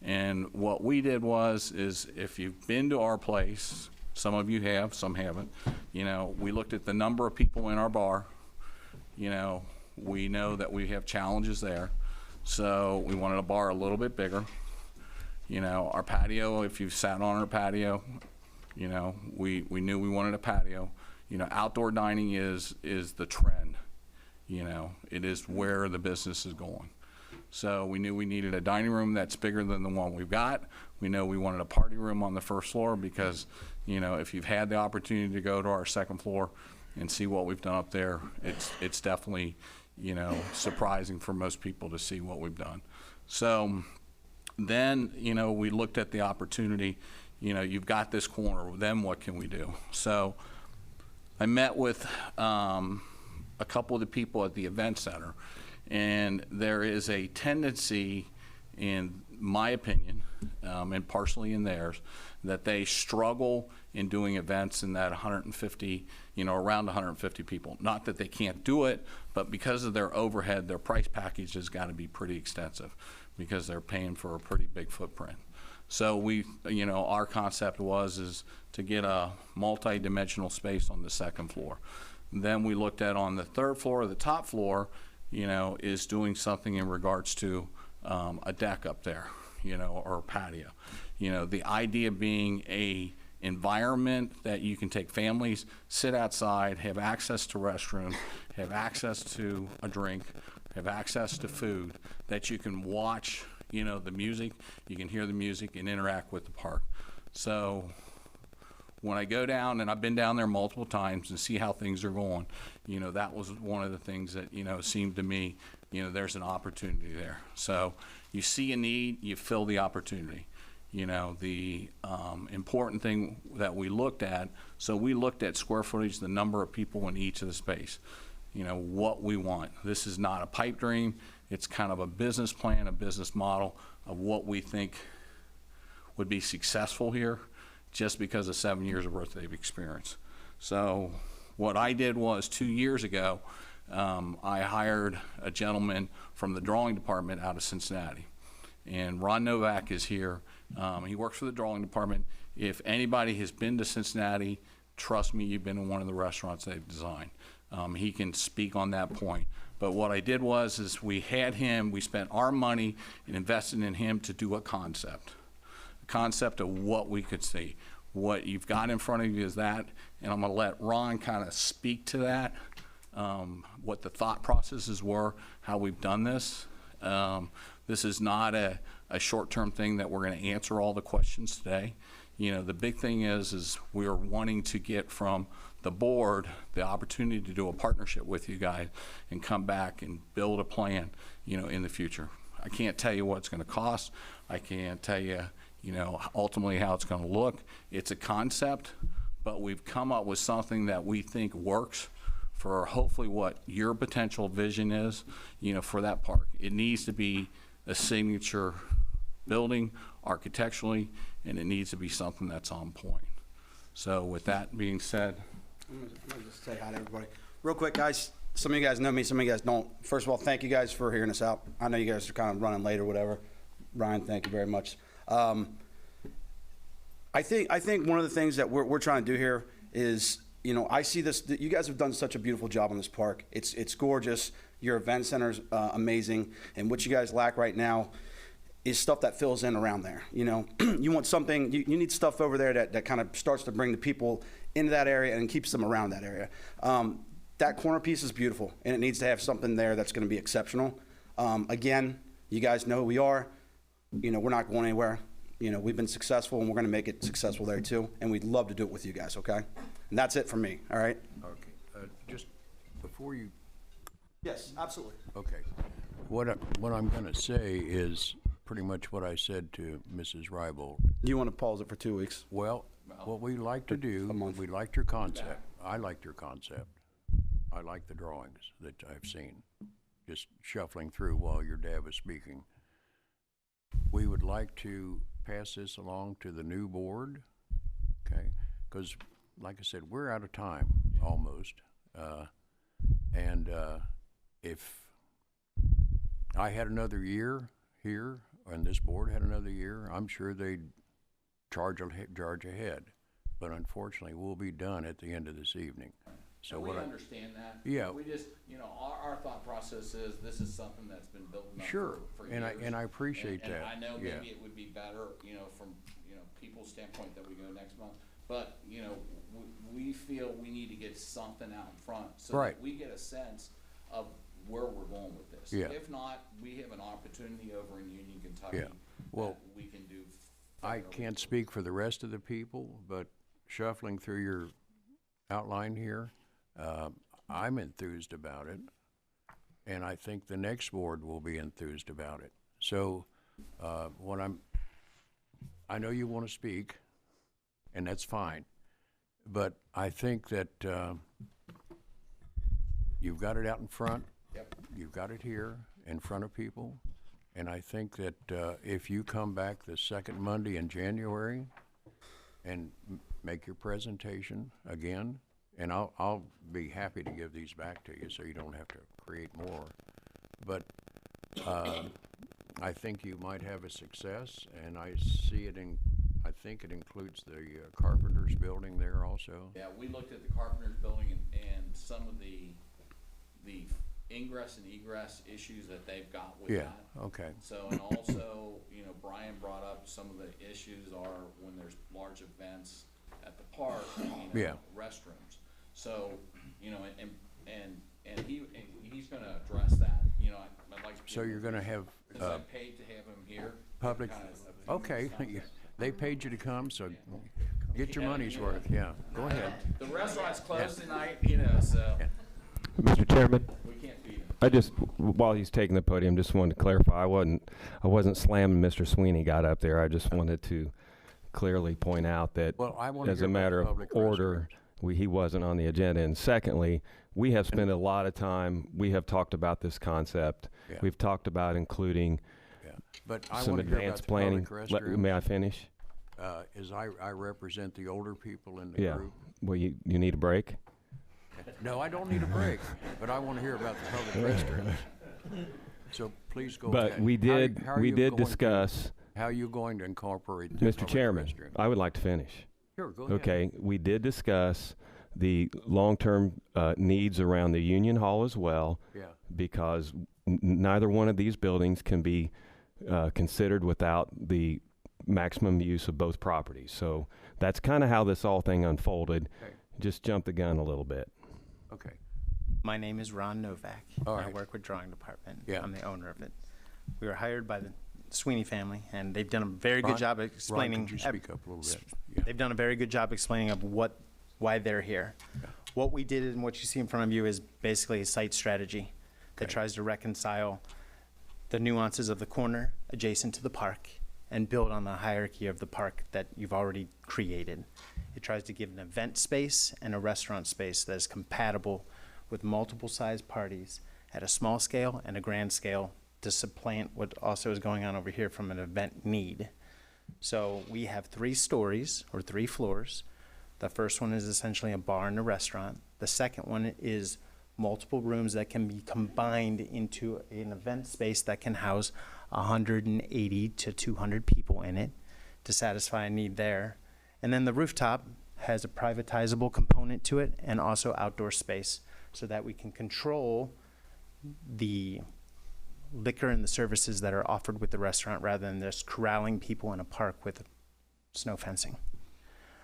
And what we did is if you've been to our place Some of you have, some haven't. You know, we looked at the number of people in our bar. You know, we know that we have challenges there. So we wanted a bar a little bit bigger. You know, our patio, if you've sat on our patio, you know, we knew we wanted a patio. You know, outdoor dining is the trend. You know, it is where the business is going. So we knew we needed a dining room that's bigger than the one we've got. We know we wanted a party room on the first floor because, you know, if you've had the opportunity to go to our second floor and see what we've done up there, it's definitely, you know, surprising for most people to see what we've done. So then, you know, we looked at the opportunity. You know, you've got this corner, then what can we do? So I met with a couple of the people at the event center, and there is a tendency, in my opinion, and partially in theirs, that they struggle in doing events in that 150, you know, around 150 people. Not that they can't do it, but because of their overhead, their price package has got to be pretty extensive because they're paying for a pretty big footprint. So we, you know, our concept is to get a multi-dimensional space on the second floor. Then we looked at on the third floor, the top floor, you know, is doing something in regards to a deck up there, you know, or a patio. You know, the idea being a environment that you can take families, sit outside, have access to restrooms, have access to a drink, have access to food, that you can watch, you know, the music, you can hear the music and interact with the park. So when I go down, and I've been down there multiple times and see how things are going, you know, that was one of the things that, you know, seemed to me, you know, there's an opportunity there. So you see a need, you fill the opportunity. You know, the important thing that we looked at, so we looked at square footage, the number of people in each of the space, you know, what we want. This is not a pipe dream. It's kind of a business plan, a business model of what we think would be successful here just because of 7 years of worth of experience. So what I did was 2 years ago, I hired a gentleman from the drawing department out of Cincinnati. And Ron Novak is here. He works for the drawing department. If anybody has been to Cincinnati, trust me, you've been in one of the restaurants they've designed. He can speak on that point. But what I did is we had him, we spent our money and invested in him to do a concept of what we could see. What you've got in front of you is that, and I'm gonna let Ron kind of speak to that, what the thought processes were, how we've done this. This is not a short-term thing that we're gonna answer all the questions today. You know, the big thing is we're wanting to get from the board the opportunity to do a partnership with you guys and come back and build a plan, you know, in the future. I can't tell you what it's gonna cost. I can't tell you, you know, ultimately how it's gonna look. It's a concept, but we've come up with something that we think works for hopefully what your potential vision is, you know, for that park. It needs to be a signature building architecturally, and it needs to be something that's on point. So with that being said, I'm gonna just say hi to everybody. Real quick, guys, some of you guys know me, some of you guys don't. First of all, thank you guys for hearing us out. I know you guys are kind of running late or whatever. Ryan, thank you very much. I think one of the things that we're trying to do here is, you know, I see this, you guys have done such a beautiful job on this park. It's gorgeous. Your event center's amazing. And what you guys lack right now is stuff that fills in around there. You know, you want something, you need stuff over there that kind of starts to bring the people into that area and keeps them around that area. That corner piece is beautiful, and it needs to have something there that's gonna be exceptional. Again, you guys know who we are. You know, we're not going anywhere. You know, we've been successful, and we're gonna make it successful there too, and we'd love to do it with you guys, okay? And that's it from me, all right? Okay, just before you, Yes, absolutely. okay. What I'm gonna say is pretty much what I said to Mrs. Rybold. You wanna pause it for 2 weeks? Well, what we like to do, we liked your concept. I liked your concept. I like the drawings that I've seen, just shuffling through while your dad was speaking. We would like to pass this along to the new board, okay? Because, like I said, we're out of time, almost. If I had another year here, and this board had another year, I'm sure they'd charge ahead. but unfortunately, we'll be done at the end of this evening. So And we what I, understand that. Yeah. We just, you know, our thought process is this is something that's been building up Sure, for and years. I appreciate And that, I know yeah. maybe it would be better, you know, from, you know, people's standpoint that we go next month. But, you know, we feel we need to get something out in front so Right. that we get a sense of where we're going with this. Yeah. If not, we have an opportunity over in Union, Kentucky Yeah. Well, that we can do. I can't speak for the rest of the people, but shuffling through your outline here, I'm enthused about it, and I think the next board will be enthused about it. So, I know you want to speak, and that's fine, but I think that you've got it out in front. Yep. You've got it here in front of people, and I think that if you come back the second Monday in January and make your presentation again, and I'll be happy to give these back to you so you don't have to create more. But I think you might have a success, and I think it includes the Carpenters building there also. Yeah, we looked at the Carpenter's building and some of the ingress and egress issues that they've got with Yeah, that. okay. So, and also, you know, Brian brought up some of the issues are when there's large events at the park, you know, Yeah. restrooms. So, you know, and he's gonna address that, you know, I'd like to. So you're gonna have, Since I paid to have him here. public, kind of- okay, they paid you to come, so get your money's worth, yeah, go ahead. The restaurant's closed tonight, you know, so Mr. Chairman, we can't feed him. I just, while he's taking the podium, just wanted to clarify, I wasn't slamming Mr. Sweeney got up there. I just wanted to clearly point out that Well, I want to as hear a about matter the of public order, restrooms. he wasn't on the agenda. And secondly, we have spent a lot of time, we have talked about this concept. Yeah. We've talked about including Yeah, but I some want to hear about advanced the planning. public May restrooms. I finish? As I represent the older people in the Yeah. group. Well, you need a break? No, I don't need a break, but I want to hear about the public restrooms. So please go ahead. But we did, How are we you did going to- discuss, How are you going to incorporate the Mr. public Chairman, restroom? I would like to finish. Sure, go ahead. Okay, we did discuss the long-term needs around the Union Hall as well, Yeah, because neither one of these buildings can be considered without the maximum use of both properties. So that's kind of how this all thing unfolded. Okay. Just jumped the gun a little bit. okay. My name is Ron Novak. All I right. work with Drawing Department. Yeah. I'm the owner of it. We were hired by the Sweeney family, and they've done a very Ron- good job Ron, explaining. could you speak up a little bit? Yeah. They've done a very good job explaining of why they're here. What we did and what you see in front of you is basically a site strategy that Okay. tries to reconcile the nuances of the corner adjacent to the park and build on the hierarchy of the park that you've already created. It tries to give an event space and a restaurant space that is compatible with multiple size parties at a small scale and a grand scale to supplant what also is going on over here from an event need. So we have 3 stories or 3 floors. The first one is essentially a bar and a restaurant. The second one is multiple rooms that can be combined into an event space that can house 180 to 200 people in it to satisfy a need there. And then the rooftop has a privatizable component to it and also outdoor space so that we can control the liquor and the services that are offered with the restaurant rather than just corralling people in a park with snow fencing.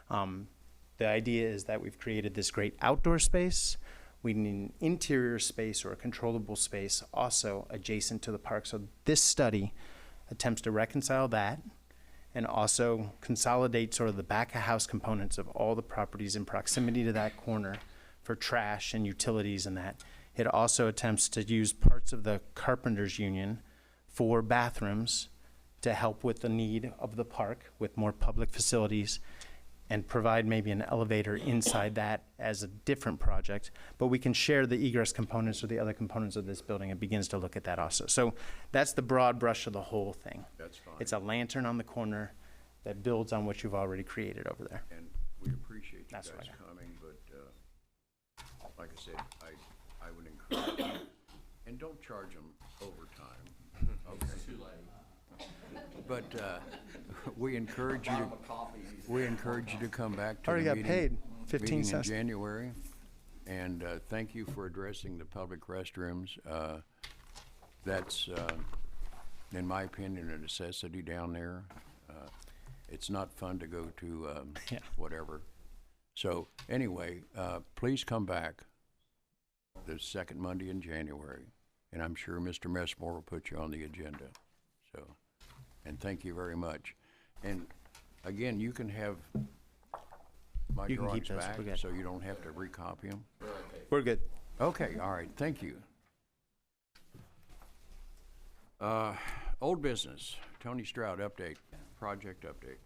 The idea is that we've created this great outdoor space. We need an interior space or a controllable space also adjacent to the park. So this study attempts to reconcile that and also consolidate sort of the back of house components of all the properties in proximity to that corner for trash and utilities and that. It also attempts to use parts of the Carpenters Union for bathrooms to help with the need of the park with more public facilities and provide maybe an elevator inside that as a different project. But we can share the egress components or the other components of this building. It begins to look at that also. So that's the broad brush of the whole thing. That's fine. It's a lantern on the corner that builds on what you've already created over there. And we appreciate you That's guys what I got. coming, but like I said, I would encourage, and don't charge them overtime. Okay. It's too late. But we encourage you to come back to Already the got meeting. paid 15 meeting in cents. January. And thank you for addressing the public restrooms. That's, in my opinion, a necessity down there. It's not fun to go to whatever. So anyway, please come back the second Monday in January, and I'm sure Mr. Messmore will put you on the agenda. So, and thank you very much. And again, you can have my You can keep drawings those. back, We're good. so you don't have to recopy them. We're good. Okay, all right, thank you. Old business, Tony Stroud update, project update.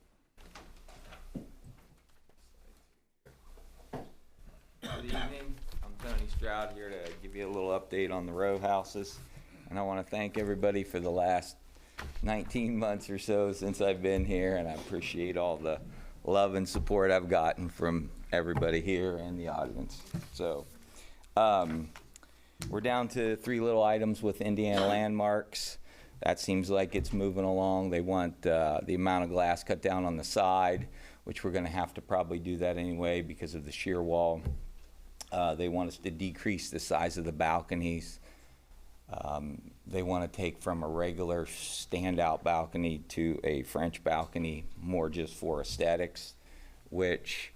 Good evening, I'm Tony Stroud here to give you a little update on the row houses. And I want to thank everybody for the last 19 months or so since I've been here, and I appreciate all the love and support I've gotten from everybody here and the audience. So, we're down to 3 little items with Indiana Landmarks. That seems like it's moving along. They want the amount of glass cut down on the side, which we're going to have to probably do that anyway because of the shear wall. They want us to decrease the size of the balconies. They want to take from a regular standout balcony to a French balcony, more just for aesthetics, which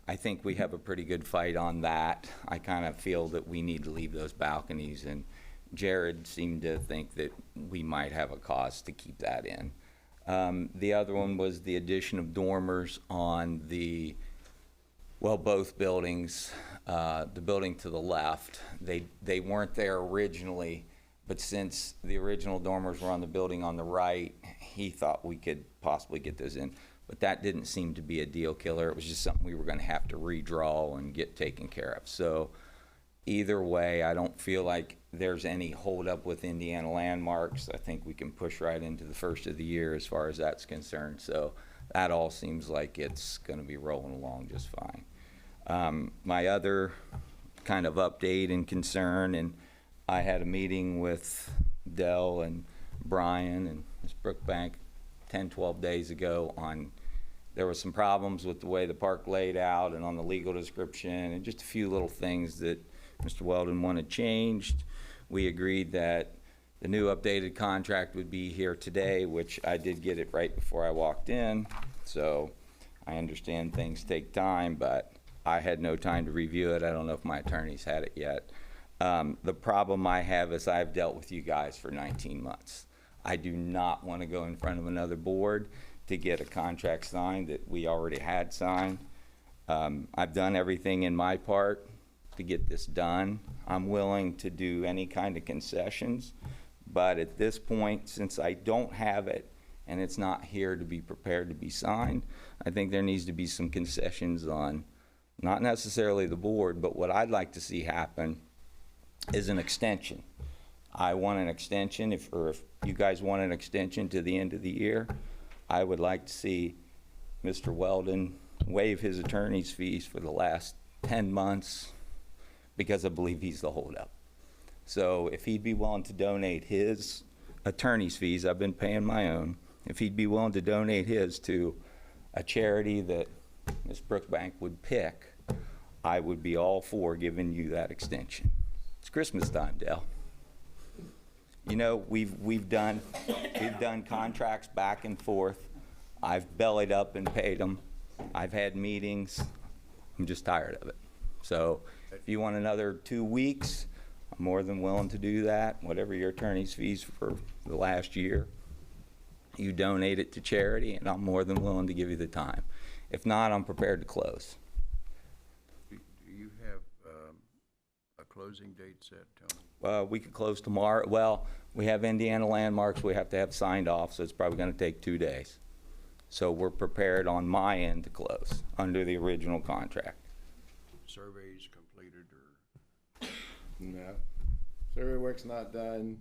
I think we have a pretty good fight on that. I kind of feel that we need to leave those balconies, and Jared seemed to think that we might have a cause to keep that in. The other one was the addition of dormers on the, well, both buildings. The building to the left, they weren't there originally, but since the original dormers were on the building on the right, he thought we could possibly get those in. But that didn't seem to be a deal killer. It was just something we were going to have to redraw and get taken care of. So either way, I don't feel like there's any holdup with Indiana Landmarks. I think we can push right into the first of the year as far as that's concerned. So that all seems like it's going to be rolling along just fine. My other kind of update and concern, and I had a meeting with Dell and Brian and Ms. Brookbank 10, 12 days ago on, there were some problems with the way the park laid out and on the legal description and just a few little things that Mr. Weldon wanted changed. We agreed that the new updated contract would be here today, which I did get it right before I walked in. So I understand things take time, but I had no time to review it. I don't know if my attorneys had it yet. The problem I have is I've dealt with you guys for 19 months. I do not want to go in front of another board to get a contract signed that we already had signed. I've done everything in my part to get this done. I'm willing to do any kind of concessions, but at this point, since I don't have it and it's not here to be prepared to be signed, I think there needs to be some concessions on not necessarily the board, but what I'd like to see happen is an extension. I want an extension, if you guys want an extension to the end of the year, I would like to see Mr. Weldon waive his attorney's fees for the last 10 months because I believe he's the holdup. So if he'd be willing to donate his attorney's fees, I've been paying my own, if he'd be willing to donate his to a charity that Ms. Brookbank would pick, I would be all for giving you that extension. It's Christmas time, Dell. You know, we've done contracts back and forth. I've bellied up and paid them. I've had meetings. I'm just tired of it. So if you want another 2 weeks, I'm more than willing to do that. Whatever your attorney's fees for the last year, you donate it to charity, and I'm more than willing to give you the time. If not, I'm prepared to close. Do you have a closing date set, Tony? We could close tomorrow. Well, we have Indiana Landmarks we have to have signed off, so it's probably going to take 2 days. So we're prepared on my end to close under the original contract. Surveys completed or? No. Survey work's not done.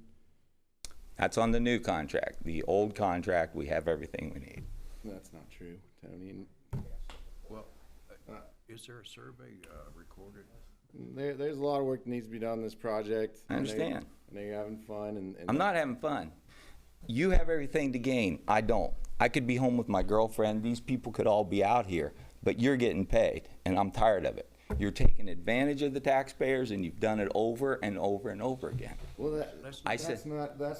That's on the new contract. The old contract, we have everything we need. That's not true, Tony. Well, is there a survey recorded? There's a lot of work that needs to be done on this project. I understand. I know you're having fun. And I'm not having fun. You have everything to gain. I don't. I could be home with my girlfriend. These people could all be out here, but you're getting paid, and I'm tired of it. You're taking advantage of the taxpayers, and you've done it over and over and over again. Well, that's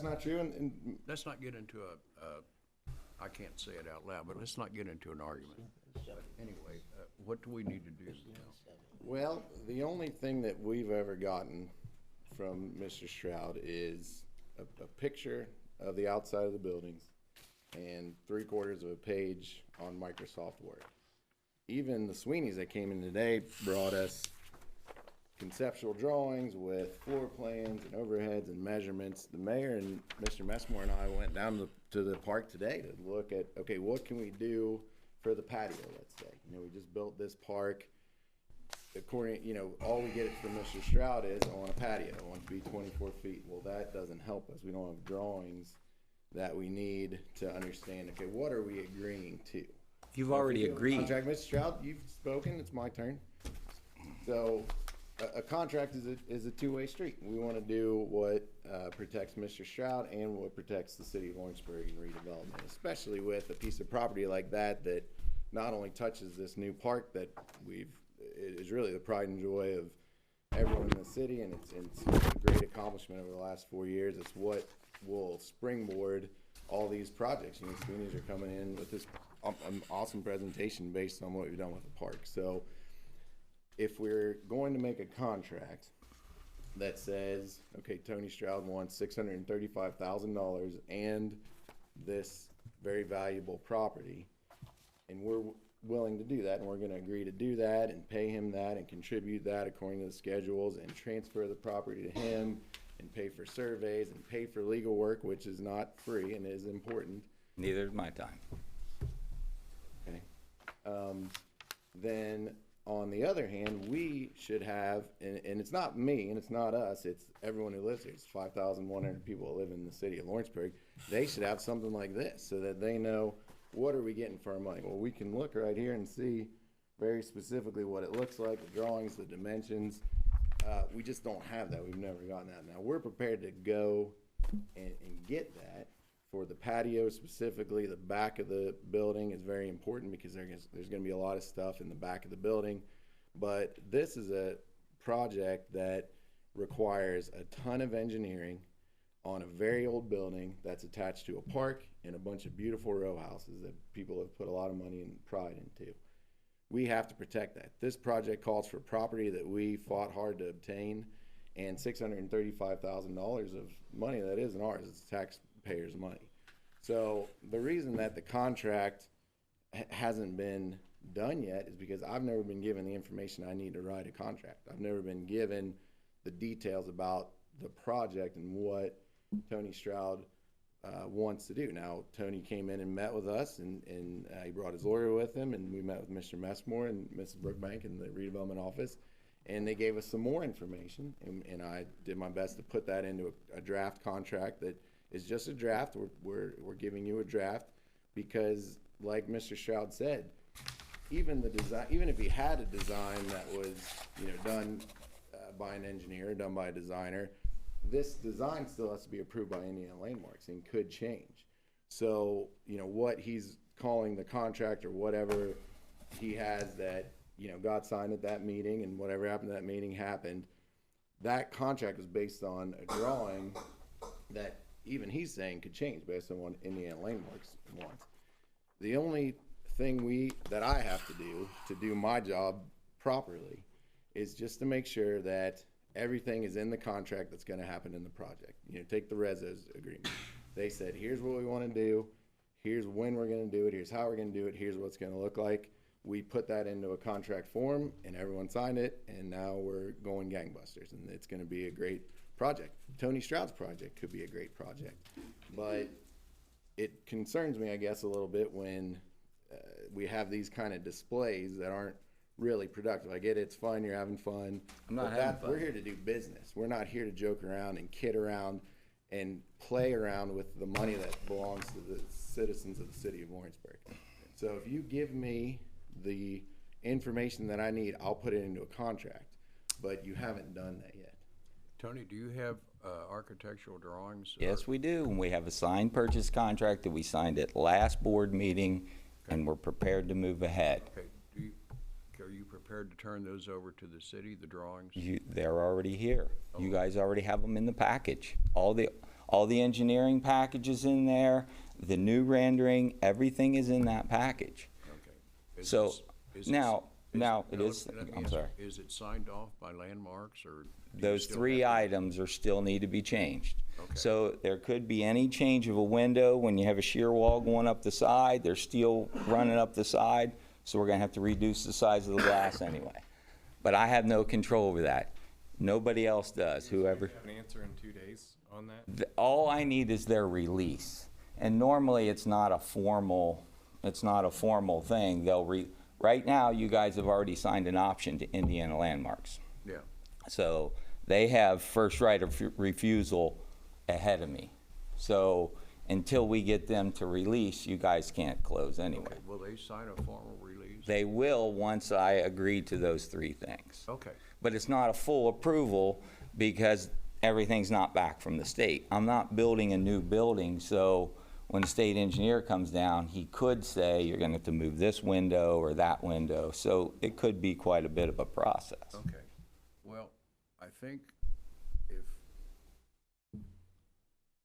not true, and let's not get into I can't say it out loud, but let's not get into an argument. Anyway, what do we need to do now? Well, the only thing that we've ever gotten from Mr. Stroud is a picture of the outside of the buildings and 3/4 of a page on Microsoft Word. Even the Sweeneys that came in today brought us conceptual drawings with floor plans and overheads and measurements. The mayor and Mr. Messmore and I went down to the park today to look at, okay, what can we do for the patio, let's say. You know, we just built this park. According, you know, all we get from Mr. Stroud is, I want a patio, I want it to be 24 feet. Well, that doesn't help us. We don't have drawings that we need to understand, okay, what are we agreeing to? You've already agreed. Contract, Mr. Stroud, you've spoken, it's my turn. So a contract is a two-way street. We want to do what protects Mr. Stroud and what protects the city of Lawrenceburg and redevelopment, especially with a piece of property like that that not only touches this new park that it is really the pride and joy of everyone in the city, and it's a great accomplishment over the last 4 years. It's what will springboard all these projects. You know, Sweeney's are coming in with this awesome presentation based on what we've done with the park. So if we're going to make a contract that says, okay, Tony Stroud wants $635,000 and this very valuable property, and we're willing to do that, and we're going to agree to do that and pay him that and contribute that according to the schedules and transfer the property to him and pay for surveys and pay for legal work, which is not free and is important. Neither is my time. Okay. Then on the other hand, we should have, and it's not me and it's not us, it's everyone who lives here. It's 5,100 people that live in the city of Lawrenceburg. They should have something like this so that they know, what are we getting for our money? Well, we can look right here and see very specifically what it looks like, the drawings, the dimensions. We just don't have that. We've never gotten that. Now, we're prepared to go and get that. For the patio specifically, the back of the building is very important because there's going to be a lot of stuff in the back of the building. But this is a project that requires a ton of engineering on a very old building that's attached to a park and a bunch of beautiful row houses that people have put a lot of money and pride into. We have to protect that. This project calls for property that we fought hard to obtain, and $635,000 of money that isn't ours, it's taxpayers' money. So the reason that the contract hasn't been done yet is because I've never been given the information I need to write a contract. I've never been given the details about the project and what Tony Stroud wants to do. Now, Tony came in and met with us, and he brought his lawyer with him, and we met with Mr. Messmore and Mrs. Brookbank in the redevelopment office, and they gave us some more information, and I did my best to put that into a draft contract that is just a draft. We're giving you a draft because, like Mr. Stroud said, even the design, even if he had a design that was, you know, done by an engineer, done by a designer, this design still has to be approved by Indiana Landmarks and could change. So, you know, what he's calling the contract or whatever he has that, you know, got signed at that meeting and whatever happened at that meeting happened, that contract was based on a drawing that even he's saying could change based on what Indiana Landmarks wants. The only thing that I have to do my job properly is just to make sure that everything is in the contract that's going to happen in the project. You know, take the Rezos agreement. They said, here's what we want to do. Here's when we're going to do it. Here's how we're going to do it. Here's what it's going to look like. We put that into a contract form, and everyone signed it, and now we're going gangbusters, and it's going to be a great project. Tony Stroud's project could be a great project, but it concerns me, I guess, a little bit when we have these kind of displays that aren't really productive. I get it, it's fun, you're having fun. I'm not having fun. We're here to do business. We're not here to joke around and kid around and play around with the money that belongs to the citizens of the city of Lawrenceburg. So if you give me the information that I need, I'll put it into a contract, but you haven't done that yet. Tony, do you have architectural drawings? Yes, we do. And we have a signed purchase contract that we signed at last board meeting, and we're prepared to move ahead. Okay, are you prepared to turn those over to the city, the drawings? They're already here. You guys already have them in the package. All the engineering packages in there, the new rendering, everything is in that package. Okay. So now it is, let me I'm ask sorry. you, is it signed off by landmarks, or? do you Those still three have to- items still need to be changed. Okay. So there could be any change of a window when you have a shear wall going up the side, there's steel running up the side, so we're gonna have to reduce the size of the glass anyway. But I have no control over that. Nobody else does, whoever. Have an answer in 2 days on that? All I need is their release. And normally it's not a formal thing. Right now, you guys have already signed an option to Indiana Landmarks. Yeah. So they have first right of refusal ahead of me. So until we get them to release, you guys can't close anyway. Okay, will they sign a formal release? They will once I agree to those three things. Okay. But it's not a full approval because everything's not back from the state. I'm not building a new building, so when the state engineer comes down, he could say, you're gonna have to move this window or that window. So it could be quite a bit of a process. Okay. Well, I think if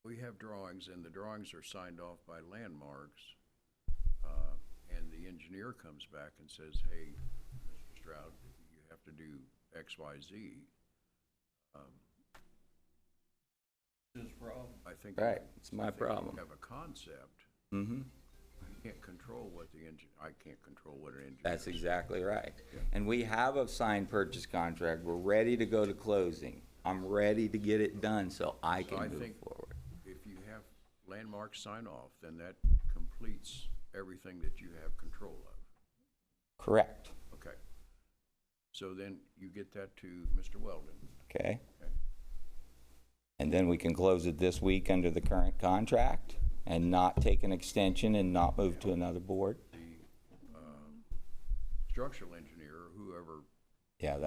we have drawings and the drawings are signed off by landmarks, and the engineer comes back and says, hey, Mr. Stroud, you have to do X, Y, Z. His problem. I think. Right, it's my problem. You have a concept. Mm-hmm. You can't control what I can't control what an engineer. That's exactly right. Yeah. And we have a signed purchase contract. We're ready to go to closing. I'm ready to get it done so I can move forward. If you have landmarks sign off, then that completes everything that you have control of. Correct. Okay. So then you get that to Mr. Weldon. Okay. And then we can close it this week under the current contract and not take an extension and not move to another board? The structural engineer, or whoever. Yeah,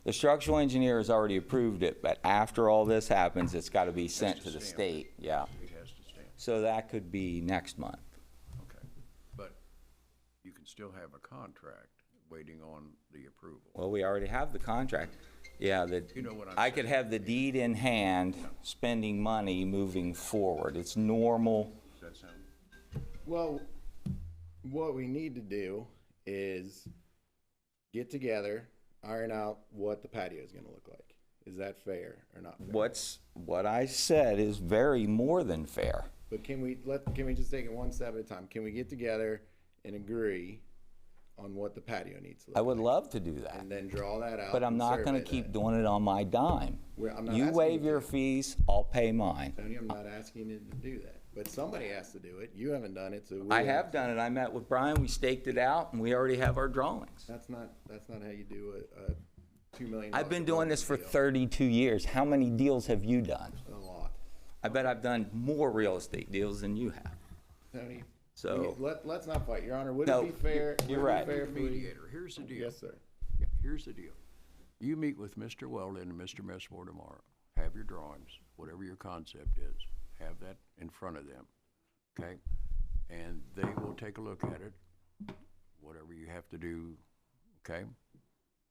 the structural engineer has already approved it, but after all this happens, it's gotta be sent to the state, yeah. It has to stand. So that could be next month. Okay. But you can still have a contract waiting on the approval. Well, we already have the contract. Yeah, You know what I'm I could saying. have the deed in hand, spending money moving forward. It's normal. Does that sound? Well, what we need to do is get together, iron out what the patio is gonna look like. Is that fair or not fair? What I said is very more than fair. But can we just take it one step at a time? Can we get together and agree on what the patio needs to look I like? would love to do that. And then draw that out. But I'm and not gonna survey keep that. doing it on my dime. I'm not You asking waive you your to. fees, I'll pay mine. Tony, I'm not asking you to do that, but somebody has to do it. You haven't done it, so. I have done it. I met with Brian, we staked it out, and we already have our drawings. That's not how you do a $2 million. I've been doing this for deal. 32 years. How many deals have you done? A lot. I bet I've done more real estate deals than you have. Tony, So, let's not fight, Your Honor. Would No, it be fair? you're would it be right. fair for you- Mediator, here's the deal. Yes, sir. Yeah, here's the deal. You meet with Mr. Weldon and Mr. Messmore tomorrow. Have your drawings, whatever your concept is, have that in front of them, okay? And they will take a look at it, whatever you have to do, okay?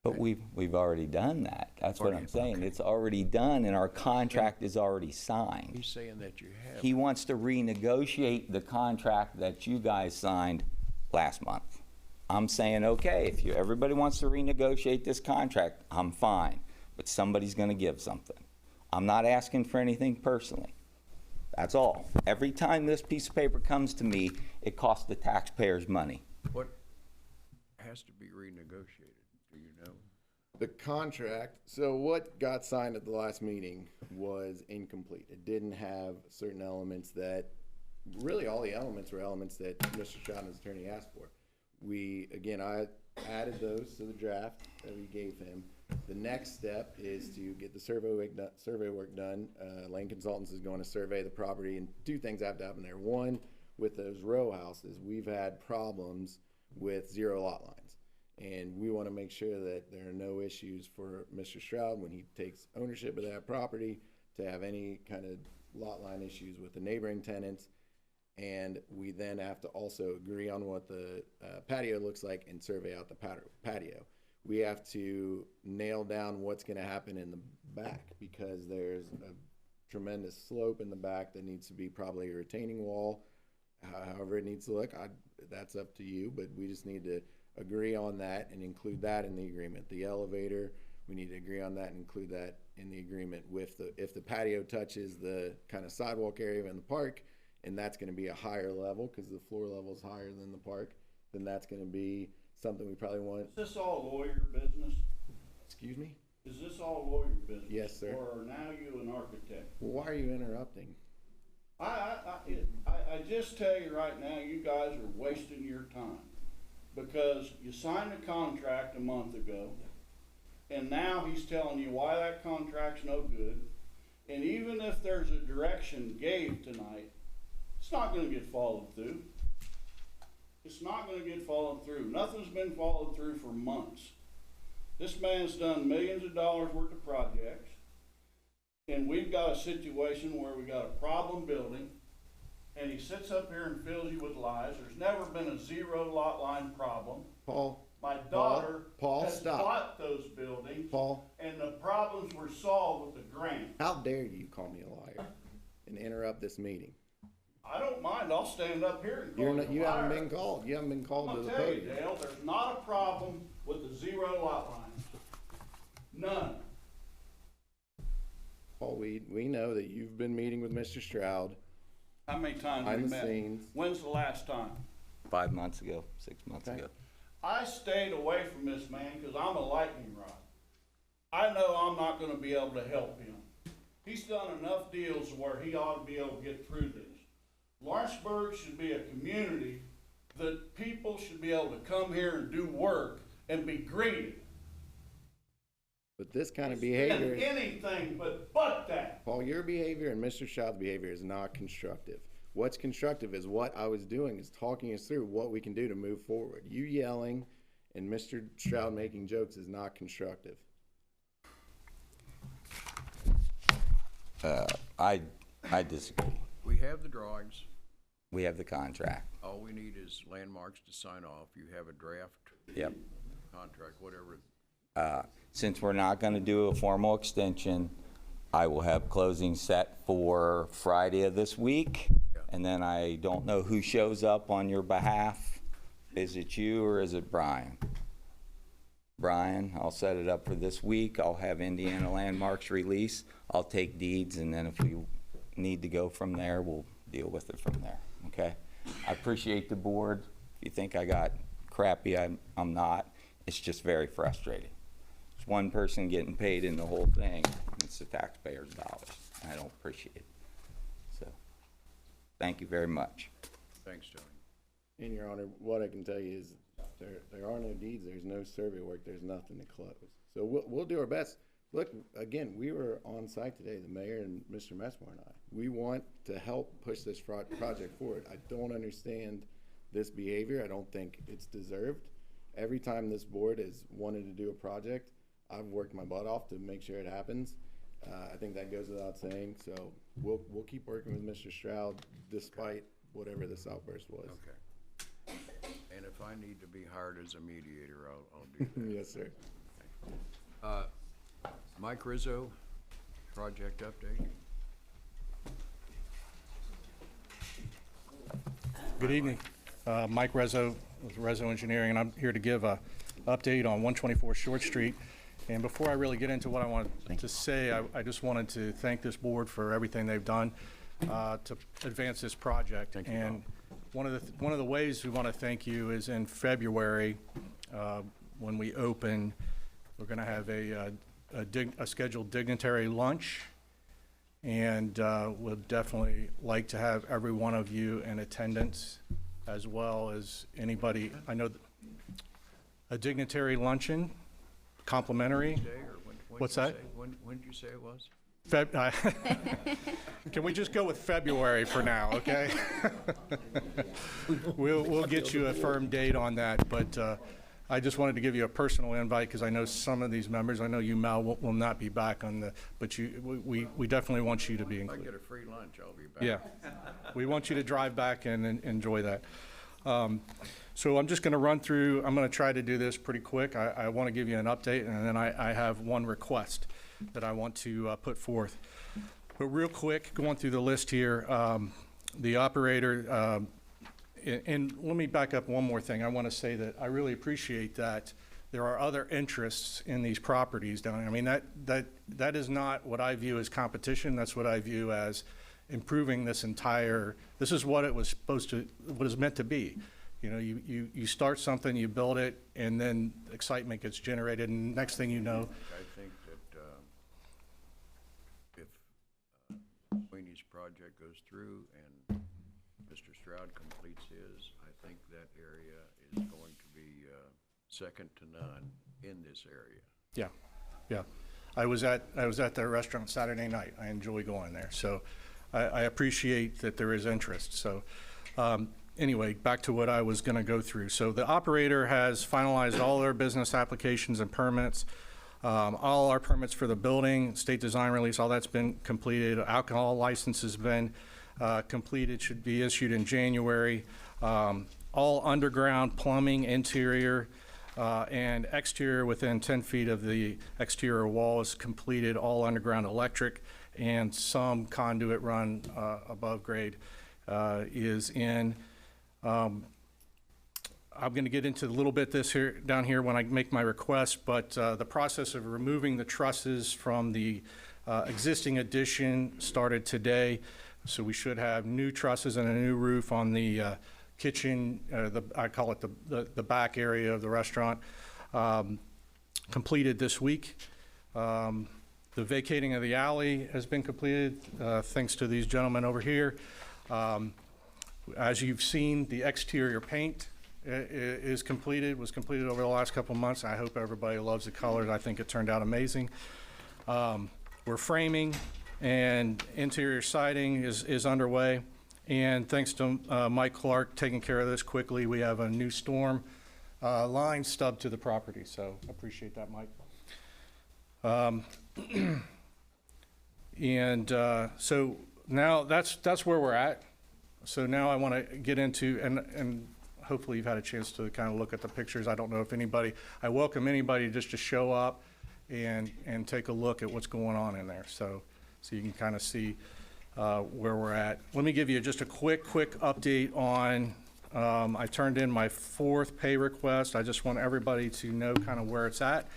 but we've already done that. That's what I'm Already, saying. okay. It's already done, and our contract is already signed. He's saying that you have. He wants to renegotiate the contract that you guys signed last month. I'm saying, okay, if everybody wants to renegotiate this contract, I'm fine, but somebody's gonna give something. I'm not asking for anything personally. That's all. Every time this piece of paper comes to me, it costs the taxpayers money. What has to be renegotiated, do you know? The contract, so what got signed at the last meeting was incomplete. It didn't have certain elements that, really all the elements were elements that Mr. Stroud and his attorney asked for. I added those to the draft that we gave him. The next step is to get the survey work done. Lane Consultants is going to survey the property, and two things have to happen there. One, with those row houses, we've had problems with zero lot lines. And we want to make sure that there are no issues for Mr. Stroud when he takes ownership of that property, to have any kind of lot line issues with the neighboring tenants. And we then have to also agree on what the patio looks like and survey out the patio. We have to nail down what's going to happen in the back, because there's a tremendous slope in the back that needs to be probably a retaining wall. However it needs to look, that's up to you, but we just need to agree on that and include that in the agreement. The elevator, we need to agree on that and include that in the agreement. With if the patio touches the kind of sidewalk area in the park, and that's going to be a higher level because the floor level is higher than the park, then that's going to be something we probably want. Is this all lawyer business? Excuse me? Is this all lawyer business? Yes, sir. Or are now you an architect? Well, why are you interrupting? I just tell you right now, you guys are wasting your time, because you signed a contract a month ago, and now he's telling you why that contract's no good. And even if there's a direction gave tonight, it's not going to get followed through. It's not going to get followed through. Nothing's been followed through for months. This man's done millions of dollars worth of projects, and we've got a situation where we got a problem building, and he sits up here and fills you with lies. There's never been a zero lot line problem. Paul. My daughter has stop. bought those buildings, Paul. and the problems were solved with the grant. How dare you call me a liar and interrupt this meeting? I don't mind. I'll stand up here and call you a liar. You haven't been called. You haven't been called to the I'll tell you, podium. Dale, there's not a problem with the zero lot lines. None. Paul, we know that you've been meeting with Mr. Stroud. How many times have Behind you the met? scenes. When's the last time? 5 months ago, 6 months Okay. ago. I stayed away from this man because I'm a lightning rod. I know I'm not gonna be able to help him. He's done enough deals where he ought to be able to get through this. Lawrenceburg should be a community that people should be able to come here and do work and be greeted. But this kind of It's been behavior, anything but that. Paul, your behavior and Mr. Stroud's behavior is not constructive. What's constructive is what I was doing, is talking us through what we can do to move forward. You yelling and Mr. Stroud making jokes is not constructive. I disagree. We have the drawings. We have the contract. All we need is landmarks to sign off. You have a draft Yep. contract, whatever. Since we're not going to do a formal extension, I will have closing set for Friday of this week. Yeah. And then I don't know who shows up on your behalf. Is it you or is it Brian? Brian, I'll set it up for this week. I'll have Indiana Landmarks release. I'll take deeds, and then if we need to go from there, we'll deal with it from there, okay? I appreciate the board. If you think I got crappy, I'm not. It's just very frustrating. It's one person getting paid in the whole thing. It's the taxpayers' dollars. And I don't appreciate it. So, thank you very much. Thanks, Tony. In your honor, what I can tell you is there are no deeds, there's no survey work, there's nothing to close. So we'll do our best. Look, again, we were on site today, the mayor and Mr. Messmore and I. We want to help push this project forward. I don't understand this behavior. I don't think it's deserved. Every time this board has wanted to do a project, I've worked my butt off to make sure it happens. I think that goes without saying. So we'll keep working with Mr. Stroud despite whatever this outburst was. Okay. And if I need to be hired as a mediator, I'll do that. Yes, sir. Mike Rizzo, project update. Good evening. Mike Rizzo with Rizzo Engineering, and I'm here to give a update on 124 Short Street. And before I really get into what I want to say, I just wanted to thank this board for everything they've done to advance this project. Thank you, and one of the ways we want to thank you is in February when we open, we're going to have a scheduled dignitary lunch, and we'd definitely like to have every one of you in attendance, as well as anybody. I know a dignitary luncheon, complimentary. What's that? When did you say it was? Can we just go with February for now, okay? We'll get you a firm date on that, but I just wanted to give you a personal invite because I know some of these members, I know you, Mal, will not be back on the, but we definitely want you to be If I included. get a free lunch, I'll be back. Yeah, we want you to drive back and enjoy that. So I'm just going to run through, I'm going to try to do this pretty quick. I want to give you an update, and then I have one request that I want to put forth. But real quick, going through the list here, the operator, and let me back up one more thing. I want to say that I really appreciate that there are other interests in these properties down there. I mean, that is not what I view as competition. That's what I view as improving this entire, this is what it was supposed to, what it's meant to be. You know, you start something, you build it, and then excitement gets generated, and next thing you know. I think that if Sweeney's project goes through and Mr. Stroud completes his, I think that area is going to be second to none in this area. Yeah, yeah. I was at the restaurant Saturday night. I enjoy going there. So I appreciate that there is interest. So anyway, back to what I was going to go through. So the operator has finalized all their business applications and permits. All our permits for the building, state design release, all that's been completed. Alcohol license has been completed, should be issued in January. All underground plumbing, interior, and exterior within 10 feet of the exterior wall is completed, all underground electric, and some conduit run above grade is in. I'm going to get into a little bit this here down here when I make my request, but the process of removing the trusses from the existing addition started today. So we should have new trusses and a new roof on the kitchen, I call it the back area of the restaurant, completed this week. The vacating of the alley has been completed, thanks to these gentlemen over here. As you've seen, the exterior paint was completed over the last couple months. I hope everybody loves the colors. I think it turned out amazing. We're framing, and interior siding is underway. And thanks to Mike Clark taking care of this quickly, we have a new storm line stub to the property. So appreciate that, Mike. So now that's where we're at. So now I want to get into, and hopefully you've had a chance to kind of look at the pictures. I don't know if I welcome anybody just to show up and take a look at what's going on in there. So you can kind of see where we're at. Let me give you just a quick update on, I turned in my 4th pay request. I just want everybody to know kind of where it's at.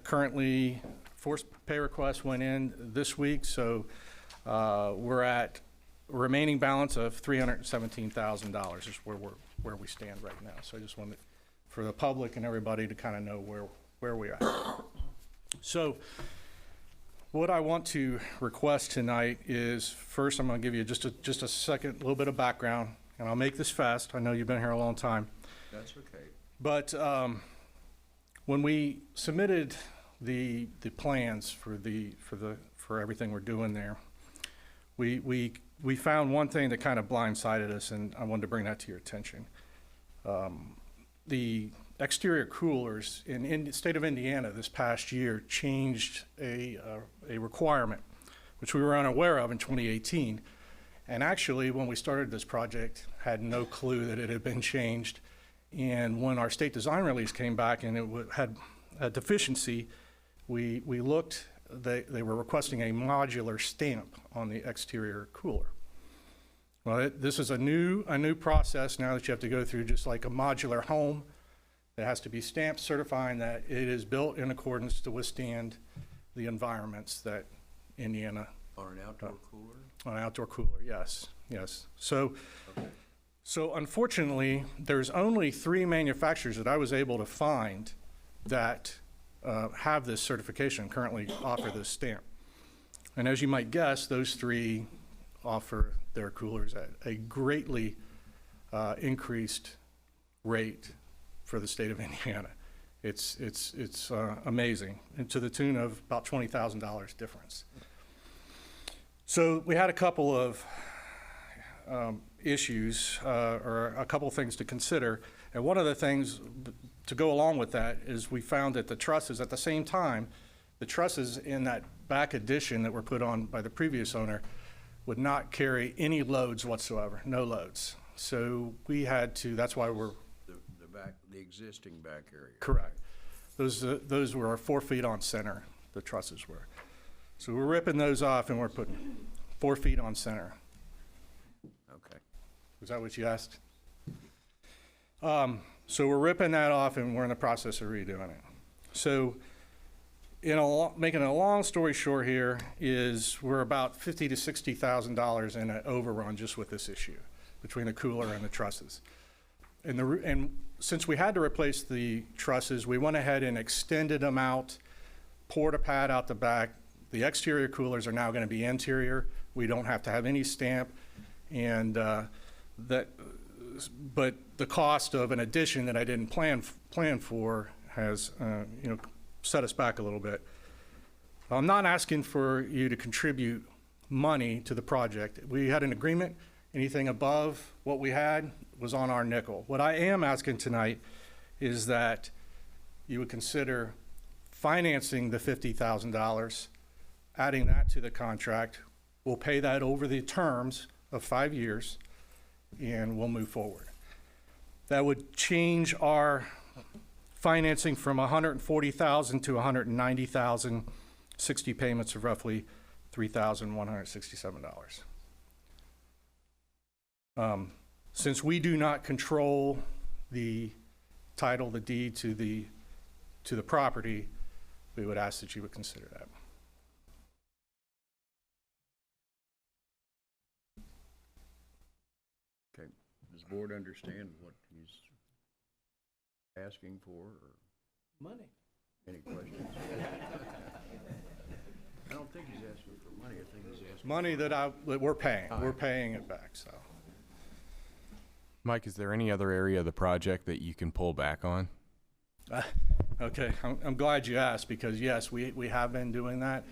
Currently, 4th pay request went in this week, so we're at a remaining balance of $317,000 is where we stand right now. So I just wanted for the public and everybody to kind of know where we are. So what I want to request tonight is, first I'm going to give you just a second, little bit of background, and I'll make this fast. I know you've been here a long time. That's okay. But when we submitted the plans for everything we're doing there, we found one thing that kind of blindsided us, and I wanted to bring that to your attention. The exterior coolers in the state of Indiana this past year changed a requirement, which we were unaware of in 2018. And actually, when we started this project, had no clue that it had been changed. And when our state design release came back and it had a deficiency, we looked, they were requesting a modular stamp on the exterior cooler. Well, this is a new process now that you have to go through, just like a modular home. It has to be stamped certifying that it is built in accordance to withstand the environments that Indiana. On an outdoor cooler? On an outdoor cooler, yes. So, okay. So unfortunately, there's only 3 manufacturers that I was able to find that have this certification, currently offer this stamp. And as you might guess, those 3 offer their coolers at a greatly increased rate for the state of Indiana. It's amazing, and to the tune of about $20,000 difference. So we had a couple of issues, or a couple things to consider. And one of the things to go along with that is we found that the trusses, at the same time, the trusses in that back addition that were put on by the previous owner would not carry any loads whatsoever, no loads. So we had to, that's why we're. The existing back area. Correct. Those were 4 feet on center, the trusses were. So we're ripping those off and we're putting 4 feet on center. Okay. Was that what you asked? So we're ripping that off and we're in the process of redoing it. So making a long story short here is we're about $50,000 to $60,000 in an overrun just with this issue between the cooler and the trusses. And since we had to replace the trusses, we went ahead and extended them out, poured a pad out the back. The exterior coolers are now going to be interior. We don't have to have any stamp, and but the cost of an addition that I didn't plan for has set us back a little bit. I'm not asking for you to contribute money to the project. We had an agreement. Anything above what we had was on our nickel. What I am asking tonight is that you would consider financing the $50,000, adding that to the contract. We'll pay that over the terms of 5 years, and we'll move forward. That would change our financing from $140,000 to $190,000, 60 payments of roughly $3,167. Since we do not control the title, the deed to the property, we would ask that you would consider that. Okay. Does the board understand what he's asking for, or Money. any questions? I don't think he's asking for money. I think he's asking Money for that we're paying. Time. We're paying it back, so. Mike, is there any other area of the project that you can pull back on? Okay, I'm glad you asked, because yes, we have been doing that.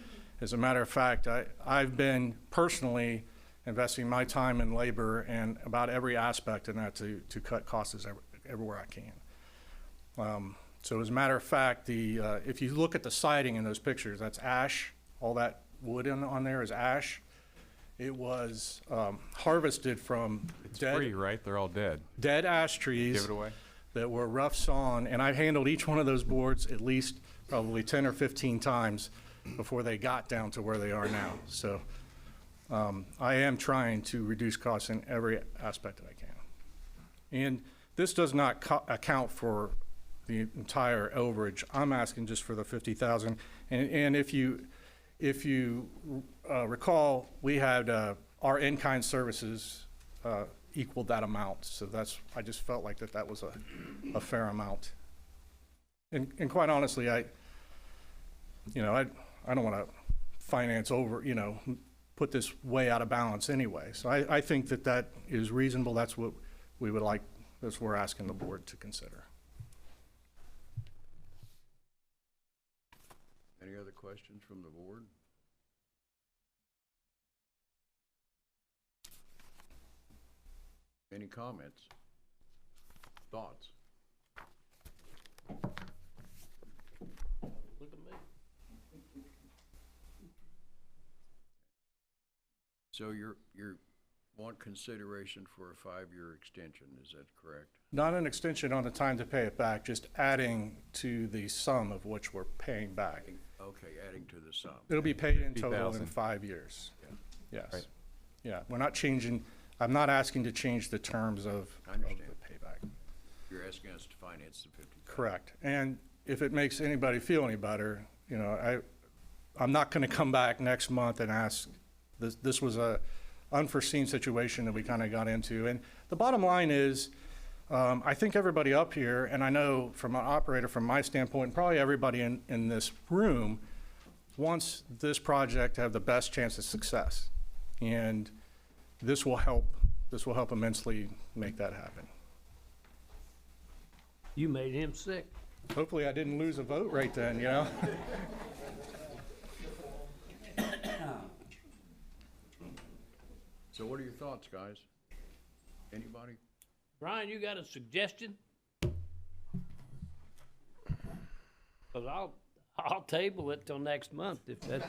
As a matter of fact, I've been personally investing my time and labor and about every aspect in that to cut costs everywhere I can. So as a matter of fact, if you look at the siding in those pictures, that's ash. All that wood on there is ash. It was harvested from Free, right? They're all dead. dead ash trees Give it away. that were rough sawn, and I've handled each one of those boards at least probably 10 or 15 times before they got down to where they are now. So I am trying to reduce costs in every aspect that I can. And this does not account for the entire overage. I'm asking just for the 50,000. And if you recall, we had our in-kind services equaled that amount. So I just felt like that was a fair amount. And quite honestly, I don't want to finance over, put this way out of balance anyway. So I think that is reasonable. That's what we would like, that's what we're asking the board to consider. Any other questions from the board? Any comments? Thoughts? Look at me. So you want consideration for a 5-year extension, is that correct? Not an extension on the time to pay it back, just adding to the sum of which we're paying back. Okay, adding to the sum. It'll be paid in total in 50,000. 5 years. Yes. Right. Yeah, we're not changing, I'm not asking to change the terms of I understand. the payback. You're asking us to finance the 50,000. Correct. And if it makes anybody feel any better, I'm not going to come back next month and ask, this was a unforeseen situation that we kind of got into. And the bottom line is, I think everybody up here, and I know from an operator, from my standpoint, probably everybody in this room wants this project to have the best chance of success. And this will help immensely make that happen. You made him sick. Hopefully I didn't lose a vote right then, So what are your thoughts, guys? Anybody? Brian, you got a suggestion? Cause I'll table it till next month if that's.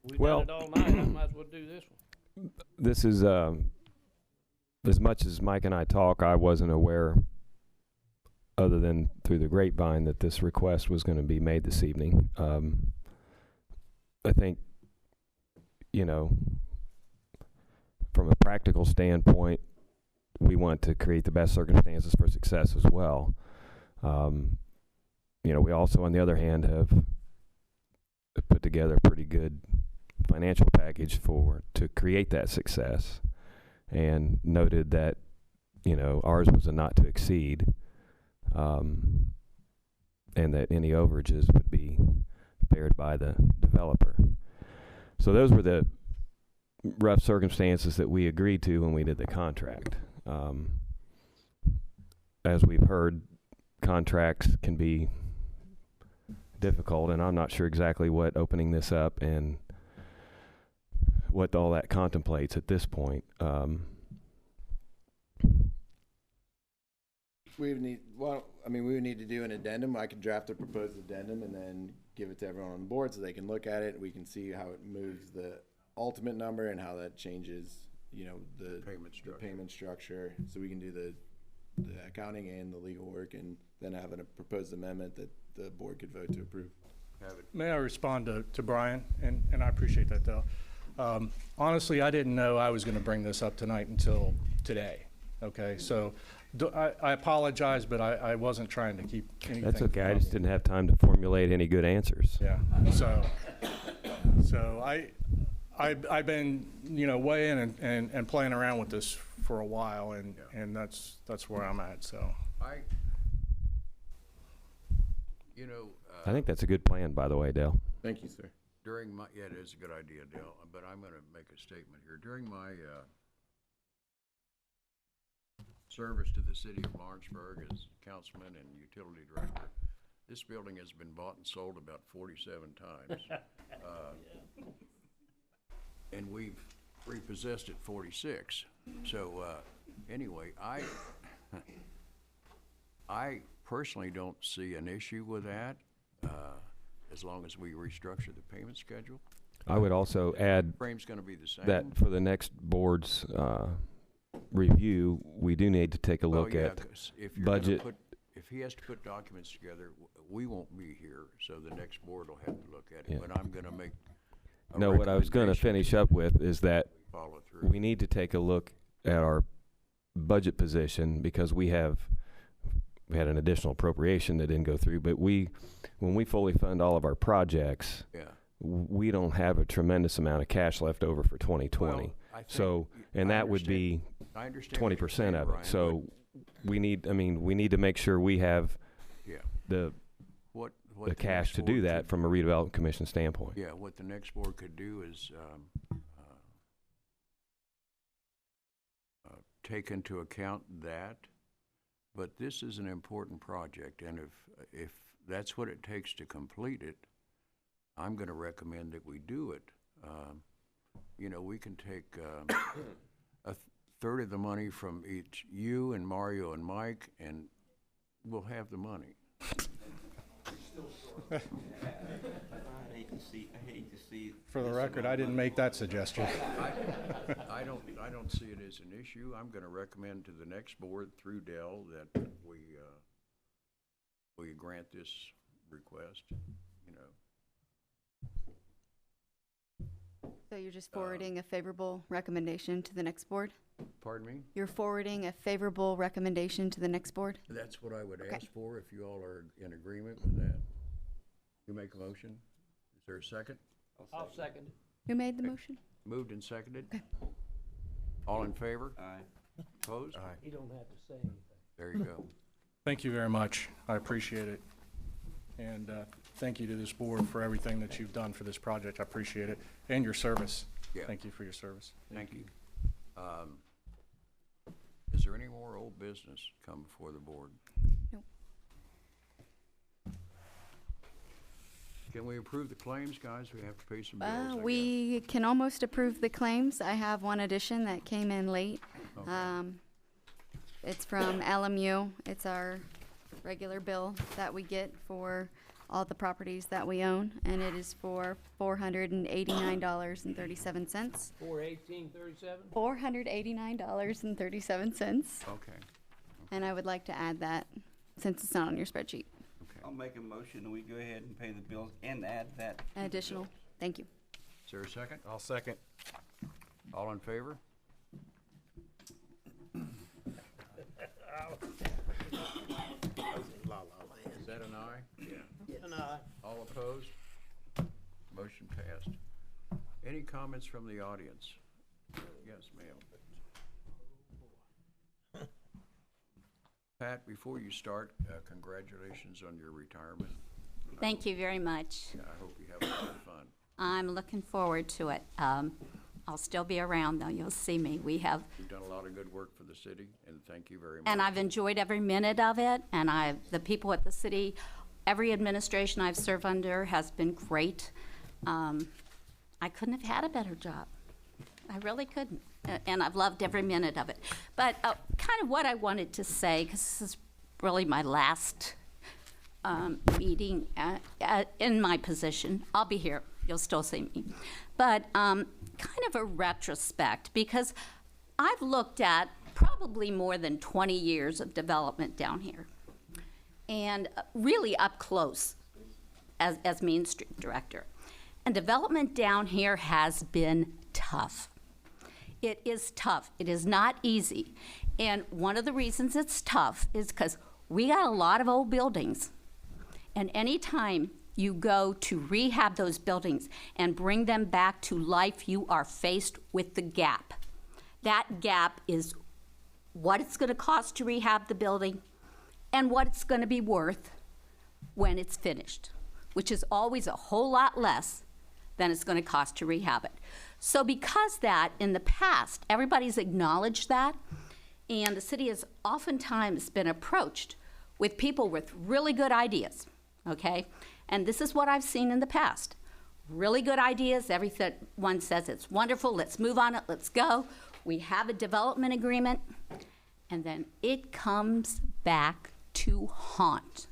We've Well- done it all night, I might as well do this one. This is, as much as Mike and I talk, I wasn't aware, other than through the grapevine, that this request was going to be made this evening. I think, you know, from a practical standpoint, we want to create the best circumstances for success as well. You know, we also, on the other hand, have put together a pretty good financial package to create that success, and noted that, you know, ours was a not to exceed, and that any overages would be bared by the developer. So those were the rough circumstances that we agreed to when we did the contract. As we've heard, contracts can be difficult, and I'm not sure exactly what opening this up and what all that contemplates at this point. We would need, well, I mean, we would need to do an addendum. I could draft a proposed addendum and then give it to everyone on the board so they can look at it. We can see how it moves the ultimate number and how that changes, you know, the payment structure. So we can do the accounting and the legal work, and then have a proposed amendment that the board could vote to approve. May I respond to Brian? And I appreciate that, Dale. Honestly, I didn't know I was going to bring this up tonight until today. Okay, so I apologize, but I wasn't trying to keep anything. That's okay. I from just didn't have time to formulate any good answers. Yeah. So I've been, you know, weighing and playing around with this for a while, and that's where I'm at. So You know, I think that's a good plan, by the way, Dale. Thank you, sir. yeah, it is a good idea, Dale, but I'm gonna make a statement here. During my, service to the city of Lawrenceburg as councilman and utility director, this building has been bought and sold about 47 times. And we've repossessed it 46. So, anyway, I personally don't see an issue with that, as long as we restructure the payment schedule. I would also add Frame's gonna be the same. that for the next board's review, we do need to take a look Well, yeah, at 'cause if you're gonna budget. if he has to put documents together, we won't be here, so the next board will have to look at it. Yeah. But I'm gonna make a No, what I was going to recommendation finish up with is that follow through. we need to take a look at our budget position, because we had an additional appropriation that didn't go through, but when we fully fund all of our projects, Yeah. we don't have a tremendous amount of cash left over for 2020. Well, I think So, and I that would be I understand what 20% you're of saying, it. So we need to make sure we have Yeah. the What the cash next to do board that could- from a redevelopment commission standpoint. Yeah, what the next board could do is, take into account that, but this is an important project, and if that's what it takes to complete it, I'm gonna recommend that we do it. You know, we can take, a third of the money from each, you and Mario and Mike, and we'll have the money. I hate to see. For the record, I didn't make that suggestion. I don't see it as an issue. I'm gonna recommend to the next board through Dell that we grant this request, you know. So you're just forwarding a favorable recommendation to the next board? Pardon me? You're forwarding a favorable recommendation to the next board? That's what I would Okay. ask for, if you all are in agreement with that. You make a motion? Is there a second? I'll second it. Who made the motion? Moved and seconded? All in favor? Aye. Opposed? You don't have to say anything. There you go. Thank you very much. I appreciate it. And thank you to this board for everything that you've done for this project. I appreciate it. And your service. Yeah. Thank you for your service. Thank you. Is there any more old business come before the board? Nope. Can we approve the claims, guys? We have to pay some bills, I guess. We can almost approve the claims. I have one addition that came in late. Okay. It's from LMU. It's our regular bill that we get for all the properties that we own, and it is for $489.37. 418.37. $489.37. Okay. And I would like to add that since it's not on your spreadsheet. I'll make a motion that we go ahead and pay the bills and add that. An additional. Thank you. Is there a second? I'll second. All in favor? Is that an aye? Yeah. And All opposed? Motion passed. Any comments from the audience? Yes, ma'am. Pat, before you start, congratulations on your retirement. Thank you very much. I hope you have a lot of fun. I'm looking forward to it. I'll still be around, though. You'll see me. You've done a lot of good work for the city, and thank you very much. And I've enjoyed every minute of it, and the people at the city, every administration I've served under has been great. I couldn't have had a better job. I really couldn't. And I've loved every minute of it. But kind of what I wanted to say, because this is really my last meeting in my position. I'll be here. You'll still see me. But kind of a retrospect, because I've looked at probably more than 20 years of development down here, and really up close as Main Street Director. And development down here has been tough. It is tough. It is not easy. And one of the reasons it's tough is because we got a lot of old buildings. And anytime you go to rehab those buildings and bring them back to life, you are faced with the gap. That gap is what it's going to cost to rehab the building and what it's going to be worth when it's finished, which is always a whole lot less than it's going to cost to rehab it. So because that, in the past, everybody's acknowledged that, and the city has oftentimes been approached with people with really good ideas, okay? And this is what I've seen in the past. Really good ideas, everyone says it's wonderful, let's move on it, let's go. We have a development agreement, and then it comes back to haunt.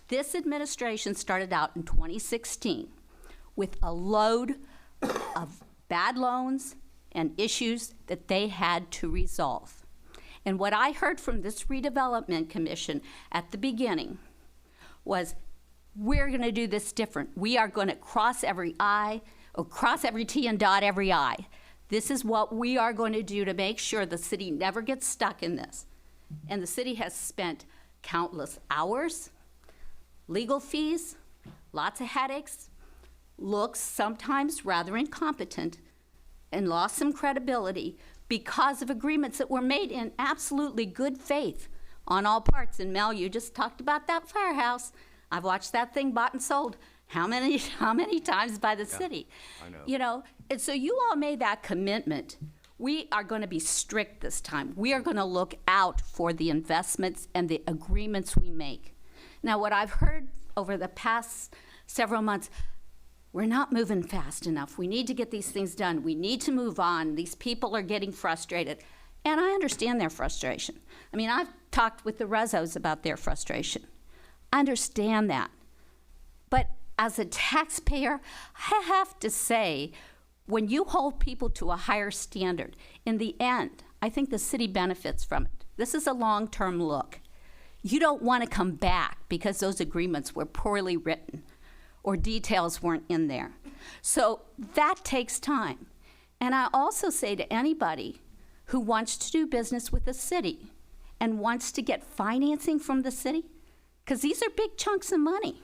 This administration started out in 2016 with a load of bad loans and issues that they had to resolve. And what I heard from this redevelopment commission at the beginning was, we're going to do this different. We are going to cross every I, or cross every T and dot every I. This is what we are going to do to make sure the city never gets stuck in this. And the city has spent countless hours, legal fees, lots of headaches, looks sometimes rather incompetent, and lost some credibility because of agreements that were made in absolutely good faith on all parts. And Mel, you just talked about that firehouse. I've watched that thing bought and sold how many times by the city. I know. You know, and so you all made that commitment. We are going to be strict this time. We are going to look out for the investments and the agreements we make. Now, what I've heard over the past several months, we're not moving fast enough. We need to get these things done. We need to move on. These people are getting frustrated. And I understand their frustration. I mean, I've talked with the Rezos about their frustration. I understand that. But as a taxpayer, I have to say, when you hold people to a higher standard, in the end, I think the city benefits from it. This is a long-term look. You don't want to come back because those agreements were poorly written or details weren't in there. So that takes time. And I also say to anybody who wants to do business with the city and wants to get financing from the city, because these are big chunks of money,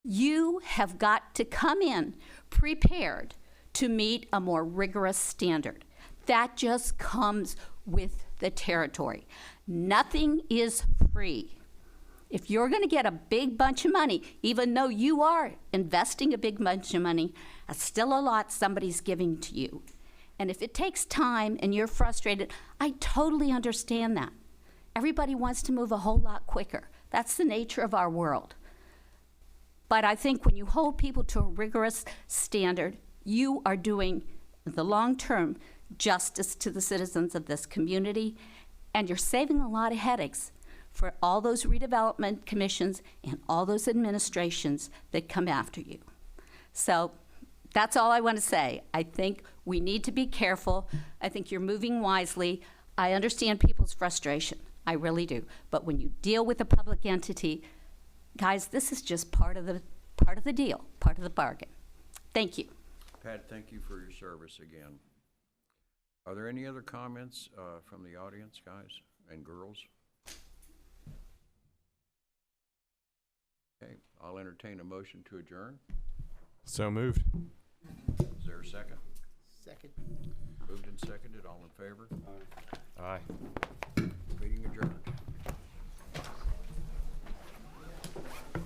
you have got to come in prepared to meet a more rigorous standard. That just comes with the territory. Nothing is free. If you're going to get a big bunch of money, even though you are investing a big bunch of money, that's still a lot somebody's giving to you. And if it takes time and you're frustrated, I totally understand that. Everybody wants to move a whole lot quicker. That's the nature of our world. But I think when you hold people to a rigorous standard, you are doing, in the long term, justice to the citizens of this community, and you're saving a lot of headaches for all those redevelopment commissions and all those administrations that come after you. So that's all I want to say. I think we need to be careful. I think you're moving wisely. I understand people's frustration. I really do. But when you deal with a public entity, guys, this is just part of the deal, part of the bargain. Thank you. Pat, thank you for your service again. Are there any other comments from the audience, guys and girls? Okay, I'll entertain a motion to adjourn. So moved. Is there a second? Second. Moved and seconded, all in favor? Aye.